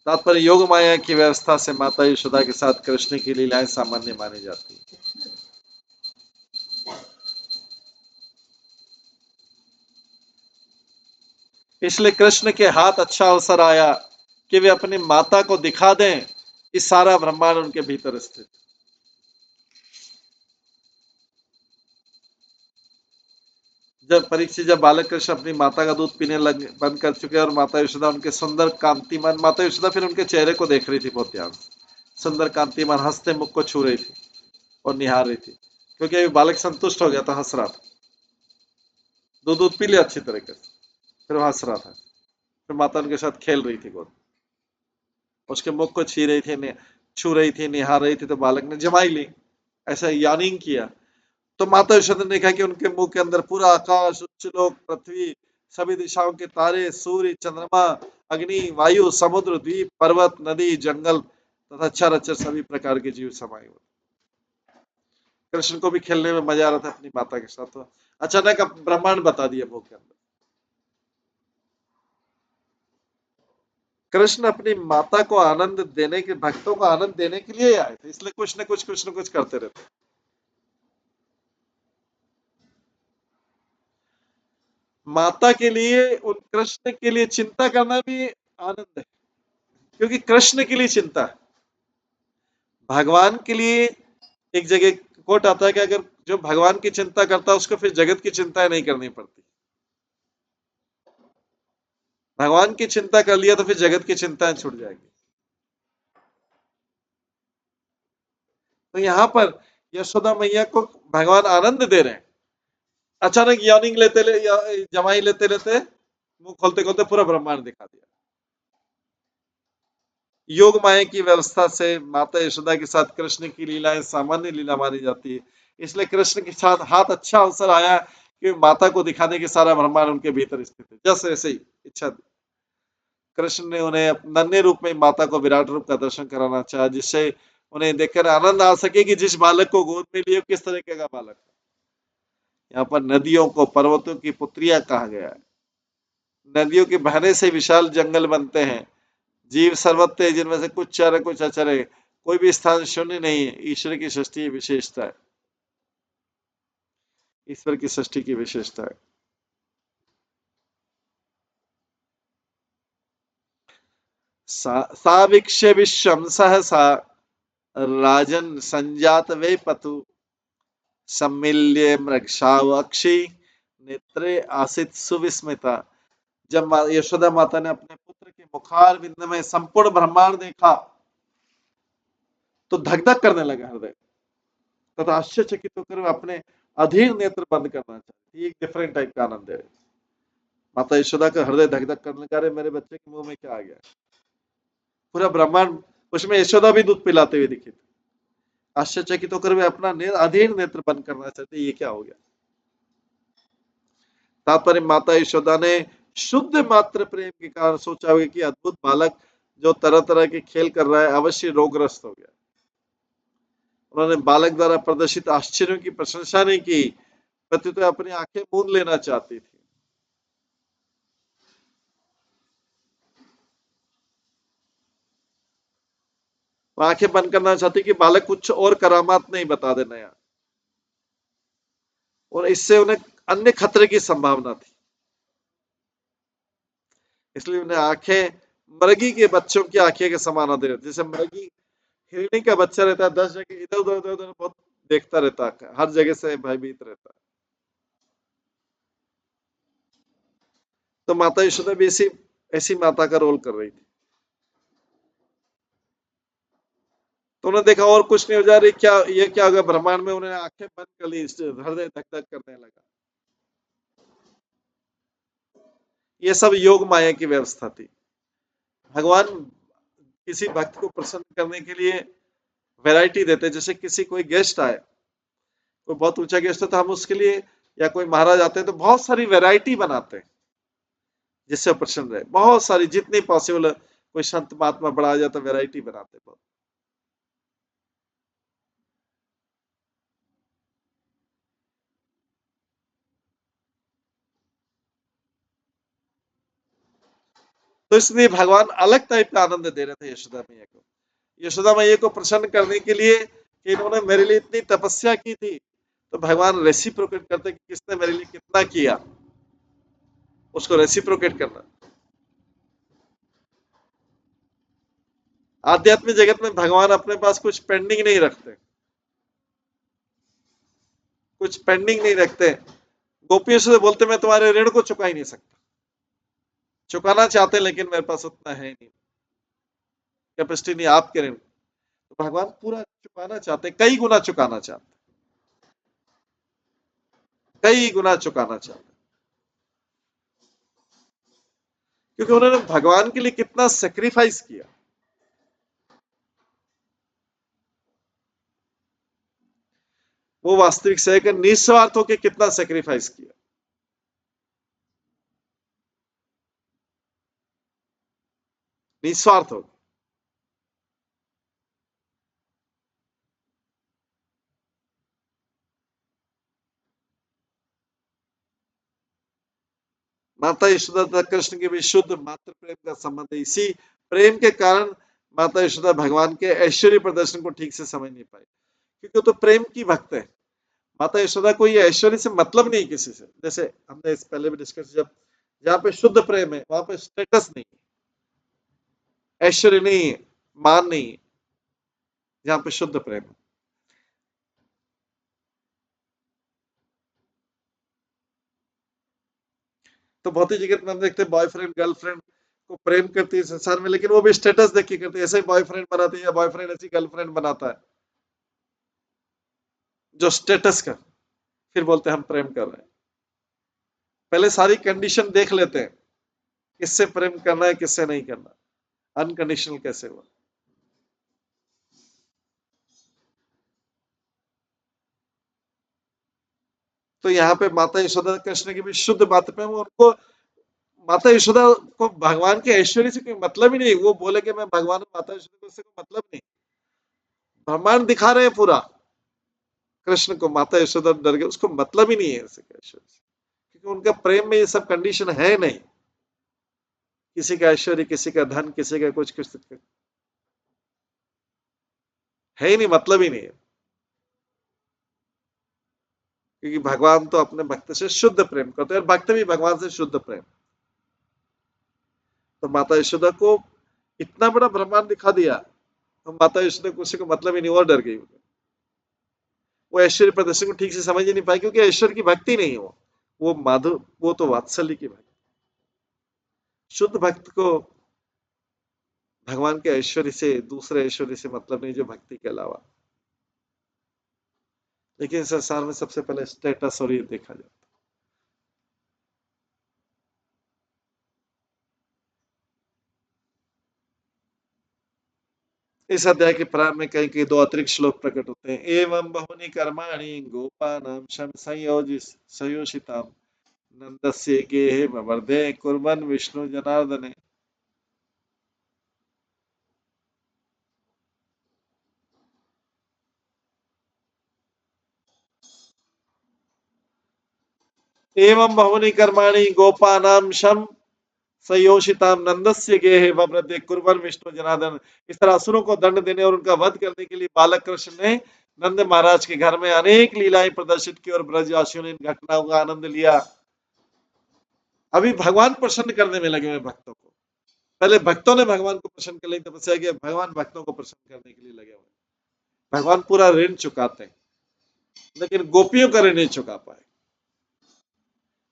तात्पर्य, योग माया की व्यवस्था से माता यशोदा के साथ कृष्ण की लीलाएं सामान्य मानी जाती है। इसलिए कृष्ण के हाथ अच्छा अवसर आया कि वे अपनी माता को दिखा दें कि सारा ब्रह्मांड उनके भीतर स्थित। जब बालक कृष्ण अपनी माता का दूध पीने लग बंद कर चुके और माता यशोदा उनके सुंदर कांतिमान, माता यशोदा फिर उनके चेहरे को देख रही थी बहुत ध्यान से, सुंदर कांतिमान हंसते मुख को छू रही थी और निहार रही थी, क्योंकि अभी बालक संतुष्ट हो गया था, हंस रहा था, दूध पी लिया अच्छी तरीके से, फिर वो हंस रहा था। फिर माता उनके साथ खेल रही थी गोद, उसके मुख को छू रही थी, निहार रही थी, तो बालक ने जमाई ली, ऐसा यानिंग किया। तो माता यशोदा ने देखा कि उनके मुंह के अंदर पूरा आकाश, उच्चलोक, पृथ्वी, सभी दिशाओं के तारे, सूर्य, चंद्रमा, अग्नि, वायु, समुद्र, द्वीप, पर्वत, नदी, जंगल तथा चराचर सभी प्रकार के जीव समाये हुए। कृष्ण को भी खेलने में मजा आ रहा था अपनी माता के साथ। तो अचानक अब ब्रह्मांड बता दिया मुंह के अंदर। कृष्ण अपनी माता को आनंद देने के, भक्तों को आनंद देने के लिए आए थे, इसलिए कुछ न कुछ करते रहते। माता के लिए, उन कृष्ण के लिए चिंता करना भी आनंद है, क्योंकि कृष्ण के लिए चिंता है। भगवान के लिए एक जगह कोट आता है कि अगर जो भगवान की चिंता करता है उसको फिर जगत की चिंता नहीं करनी पड़ती। भगवान की चिंता कर लिया तो फिर जगत की चिंताएं छूट जाएगी। तो यहां पर यशोदा मैया को भगवान आनंद दे रहे हैं। अचानक यॉर्निंग जमाई लेते लेते मुंह खोलते खोलते पूरा ब्रह्मांड दिखा दिया। योग माया की व्यवस्था से माता यशोदा के साथ कृष्ण की लीलाएं सामान्य लीला मानी जाती है, इसलिए कृष्ण के साथ हाथ अच्छा अवसर आया कि माता को दिखाने के सारा ब्रह्मांड उनके भीतर स्थित है। जैसे ऐसे ही इच्छा थी, कृष्ण ने उन्हें नन्हे रूप में माता को विराट रूप का दर्शन कराना चाहा, जिससे उन्हें देखकर आनंद आ सके कि जिस बालक को गोद में लिए किस तरीके का बालक। यहाँ पर नदियों को पर्वतों की पुत्रियां कहा गया है। नदियों के बहने से विशाल जंगल बनते हैं, जीव सर्वत्र है, जिनमें से कुछ चर कुछ अचर है, कोई भी स्थान शून्य नहीं है। ईश्वर की सृष्टि विशेषता है, ईश्वर की सृष्टि की विशेषता है। सावीक्ष्य विश्वम सहसा राजन संजात वे पतु सम्मिल्य मृगशावक्षी नेत्रे आसित सुविस्मिता। जब यशोदा माता ने अपने पुत्र के मुखार बिंद में संपूर्ण ब्रह्मांड देखा तो धक धक करने लगा हृदय, तथा आश्चर्यचकित होकर वे अपने अधीर नेत्र बंद करना चाहती। एक डिफरेंट टाइप का आनंद है। माता यशोदा का हृदय धक धक करने लगा, मेरे बच्चे के मुंह में क्या आ गया। पूरा ब्रह्मांड, उसमें यशोदा भी दूध पिलाते हुए दिखी थी। आश्चर्यचकित होकर वे अपना अधीर नेत्र बंद करना चाहते, ये क्या हो गया। तात्पर्य, माता यशोदा ने शुद्ध मात्र प्रेम के कारण सोचा होगा कि अद्भुत बालक जो तरह तरह के खेल कर रहा है अवश्य रोगग्रस्त हो गया। उन्होंने बालक द्वारा प्रदर्शित आश्चर्यों की प्रशंसा नहीं की, प्रत्युत अपनी आंखें मूंद लेना चाहती थी। वो आंखें बंद करना चाहती कि बालक कुछ और करामात नहीं बता दे नया, और इससे उन्हें अन्य खतरे की संभावना थी। इसलिए उन्हें आंखें मृगी के बच्चों की आंखें के समान दे, जैसे मृगी हिरणी का बच्चा रहता है, 10 जगह इधर उधर इधर उधर बहुत देखता रहता है, हर जगह से भयभीत रहता है। तो माता यशोदा भी ऐसी ऐसी माता का रोल कर रही थी। तो उन्होंने देखा और कुछ नहीं हो जा रही, क्या ये क्या होगा ब्रह्मांड में, उन्होंने आंखें बंद कर ली, हृदय धक धक करने लगा। ये सब योग माया की व्यवस्था थी। भगवान किसी भक्त को प्रसन्न करने के लिए वैरायटी देते, जैसे किसी कोई गेस्ट आए, कोई बहुत ऊंचा गेस्ट है तो हम उसके लिए, या कोई महाराज आते हैं तो बहुत सारी वैरायटी बनाते हैं जिससे प्रसन्न रहे, बहुत सारी जितनी पॉसिबल है। कोई संत महात्मा बड़ा आ जाता तो वैरायटी बनाते बहुत। तो इसलिए भगवान अलग टाइप का आनंद दे रहे थे यशोदा मैया को। यशोदा मैया को प्रसन्न करने के लिए कि इन्होंने मेरे लिए इतनी तपस्या की थी, तो भगवान रेसिप्रोकेट करते कि किसने मेरे लिए कितना किया, उसको रेसिप्रोकेट करना। आध्यात्मिक जगत में भगवान अपने पास कुछ पेंडिंग नहीं रखते, कुछ पेंडिंग नहीं रखते। गोपियों से बोलते मैं तुम्हारे ऋण को चुका ही नहीं सकता, चुकाना चाहते लेकिन मेरे पास उतना है नहीं, कैपेसिटी नहीं आपके ऋण। तो भगवान पूरा चुकाना चाहते, कई गुना चुकाना चाहते, कई गुना चुकाना चाहते, क्योंकि उन्होंने भगवान के लिए कितना सेक्रीफाइस किया। वो वास्तविक से कि निस्वार्थ होकर कितना सेक्रीफाइस किया। निस्वार्थ हो। माता यशोदा तथा कृष्ण के भी शुद्ध मातृ प्रेम का संबंध है। इसी प्रेम के कारण माता यशोदा भगवान के ऐश्वर्य प्रदर्शन को ठीक से समझ नहीं पाई, क्योंकि वो तो प्रेम की भक्त है। माता यशोदा को ये ऐश्वर्य से मतलब नहीं किसी से। जैसे हमने इस पहले भी डिस्कस, जब जहाँ पे शुद्ध प्रेम है वहां पे स्टेटस नहीं है, ऐश्वर्य नहीं है, मान नहीं है, जहाँ पे शुद्ध प्रेम है। तो बहुत ही जगह में हम देखते हैं बॉयफ्रेंड गर्लफ्रेंड को प्रेम करती है संसार में, लेकिन वो भी स्टेटस देख के करती है। ऐसे ही बॉयफ्रेंड बनाती है या बॉयफ्रेंड ऐसी गर्लफ्रेंड बनाता है जो स्टेटस का, फिर बोलते हैं हम प्रेम कर रहे हैं। पहले सारी कंडीशन देख लेते हैं, किससे प्रेम करना है किससे नहीं करना, अनकंडीशनल कैसे हुआ। तो यहाँ पे माता यशोदा कृष्ण की भी शुद्ध बात पे उनको, माता यशोदा को भगवान के ऐश्वर्य से कोई मतलब ही नहीं। वो बोले कि मैं भगवान हूँ, माता यशोदा को उससे कोई मतलब नहीं। ब्रह्मांड दिखा रहे हैं पूरा कृष्ण को, माता यशोदा डर गए, उसको मतलब ही नहीं है ऐसे ऐश्वर्य से, क्योंकि उनका प्रेम में ये सब कंडीशन है नहीं। किसी का ऐश्वर्य, किसी का धन, किसी का कुछ कुछ है ही नहीं, मतलब ही नहीं है। क्योंकि भगवान तो अपने भक्त से शुद्ध प्रेम करते हैं और भक्त भी भगवान से शुद्ध प्रेम। तो माता यशोदा को इतना बड़ा ब्रह्मांड दिखा दिया, तो माता यशोदा को उसी को मतलब ही नहीं, और डर गई। वो ऐश्वर्य प्रदर्शन को ठीक से समझ ही नहीं पाई, क्योंकि ऐश्वर्य की भक्ति नहीं है वो माधु, वो तो वात्सल्य की भक्ति। शुद्ध भक्त को भगवान के ऐश्वर्य से, दूसरे ऐश्वर्य से मतलब नहीं जो भक्ति के अलावा। लेकिन संसार में सबसे पहले स्टेटस और ये देखा जाता है। इस अध्याय के प्रारंभ में कई कई दो अतिरिक्त श्लोक प्रकट होते हैं। एवं बहुनी कर्माणि गोपानां शं संयोजितां नंदस्य गेहे वर्धे कुर्बन विष्णु जनार्दने। एवं बहुनी कर्माणि गोपानां शं संयोषिताम नंदस्य गेहे वव्रते कुर्बन विष्णु जनार्दन। इस तरह असुरों को दंड देने और उनका वध करने के लिए बालक कृष्ण ने नंद महाराज के घर में अनेक लीलाएं प्रदर्शित की और ब्रजवासियों ने इन घटनाओं का आनंद लिया। अभी भगवान प्रसन्न करने में लगे हुए भक्तों को। पहले भक्तों ने भगवान को प्रसन्न करने की तपस्या की, भगवान भक्तों को प्रसन्न करने के लिए लगे हुए। भगवान पूरा ऋण चुकाते हैं, लेकिन गोपियों का ऋण नहीं चुका पाए।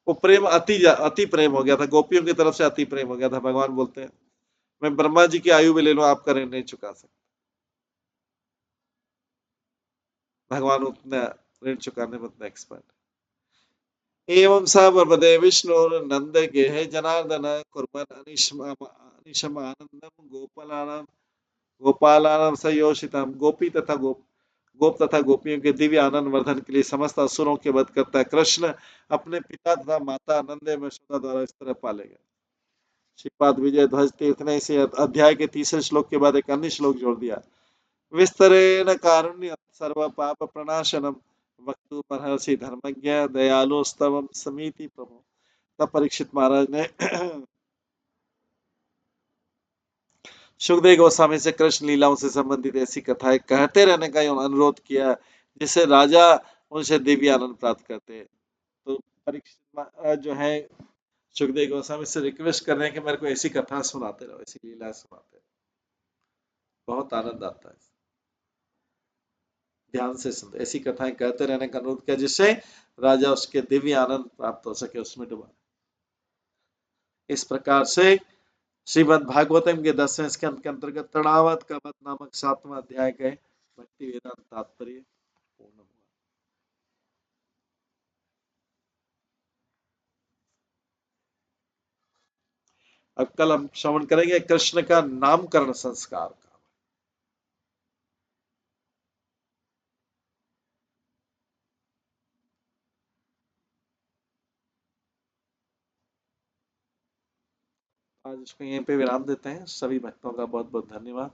वो प्रेम अति प्रेम हो गया था, गोपियों की तरफ से अति प्रेम हो गया था। भगवान बोलते हैं मैं ब्रह्मा जी की आयु भी ले लूं, आपका ऋण नहीं चुका सकता। भगवान उतना ऋण चुकाने में उतना एक्सपर्ट। एवं स वर्बदे विष्णु नंद गेहे जनार्दन कुर्बन अनिशम आनंदम गोपालानाम गोपालानाम संयोषितम। गोपी तथा गोप तथा गोपियों के दिव्य आनंद वर्धन के लिए समस्त असुरों के वध करता है कृष्ण अपने पिता तथा माता नंद एवं यशोदा द्वारा इस तरह पाले गए। श्रीपाद विजय ध्वज तीर्थ ने इसे अध्याय के तीसरे श्लोक के बाद एक अन्य श्लोक जोड़ दिया। विस्तरेण कारुण्य सर्व पाप प्रणाशनम वक्तु परहर्षि धर्मज्ञ दयालु स्तवम समिति प्रभु। तब परीक्षित महाराज ने सुखदेव गोस्वामी से कृष्ण लीलाओं से संबंधित ऐसी कथाएं कहते रहने का अनुरोध किया, जिससे राजा उनसे दिव्य आनंद प्राप्त करते। तो परीक्षित महाराज जो है सुखदेव गोस्वामी से रिक्वेस्ट कर रहे हैं कि मेरे को ऐसी कथा सुनाते रहो, ऐसी लीला सुनाते रहो, बहुत आनंद आता है। ध्यान से सुनते, ऐसी कथाएं कहते रहने का अनुरोध किया, जिससे राजा उसके दिव्य आनंद प्राप्त हो सके, उसमें डूबा। इस प्रकार से श्रीमद् भागवतम के 10वें स्कंद के अंतर्गत तृणावत का वध नामक 7वां अध्याय के भक्ति वेदांत तात्पर्य पूर्ण हुआ। अब कल हम श्रवण करेंगे कृष्ण का नामकरण संस्कार का। आज इसको यहीं पे विराम देते हैं। सभी भक्तों का बहुत बहुत धन्यवाद।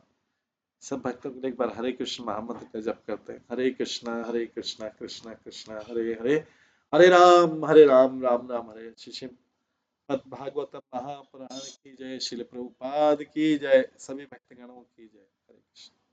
सब भक्तों के लिए एक बार हरे कृष्ण महामंत्र का जप करते हैं। हरे कृष्णा कृष्णा कृष्णा हरे हरे, हरे राम राम राम हरे। शिशिम श्रीमद् भागवतम महापुराण की जय, श्रील प्रभुपाद की जय, सभी भक्तगणों की जय। हरे कृष्ण।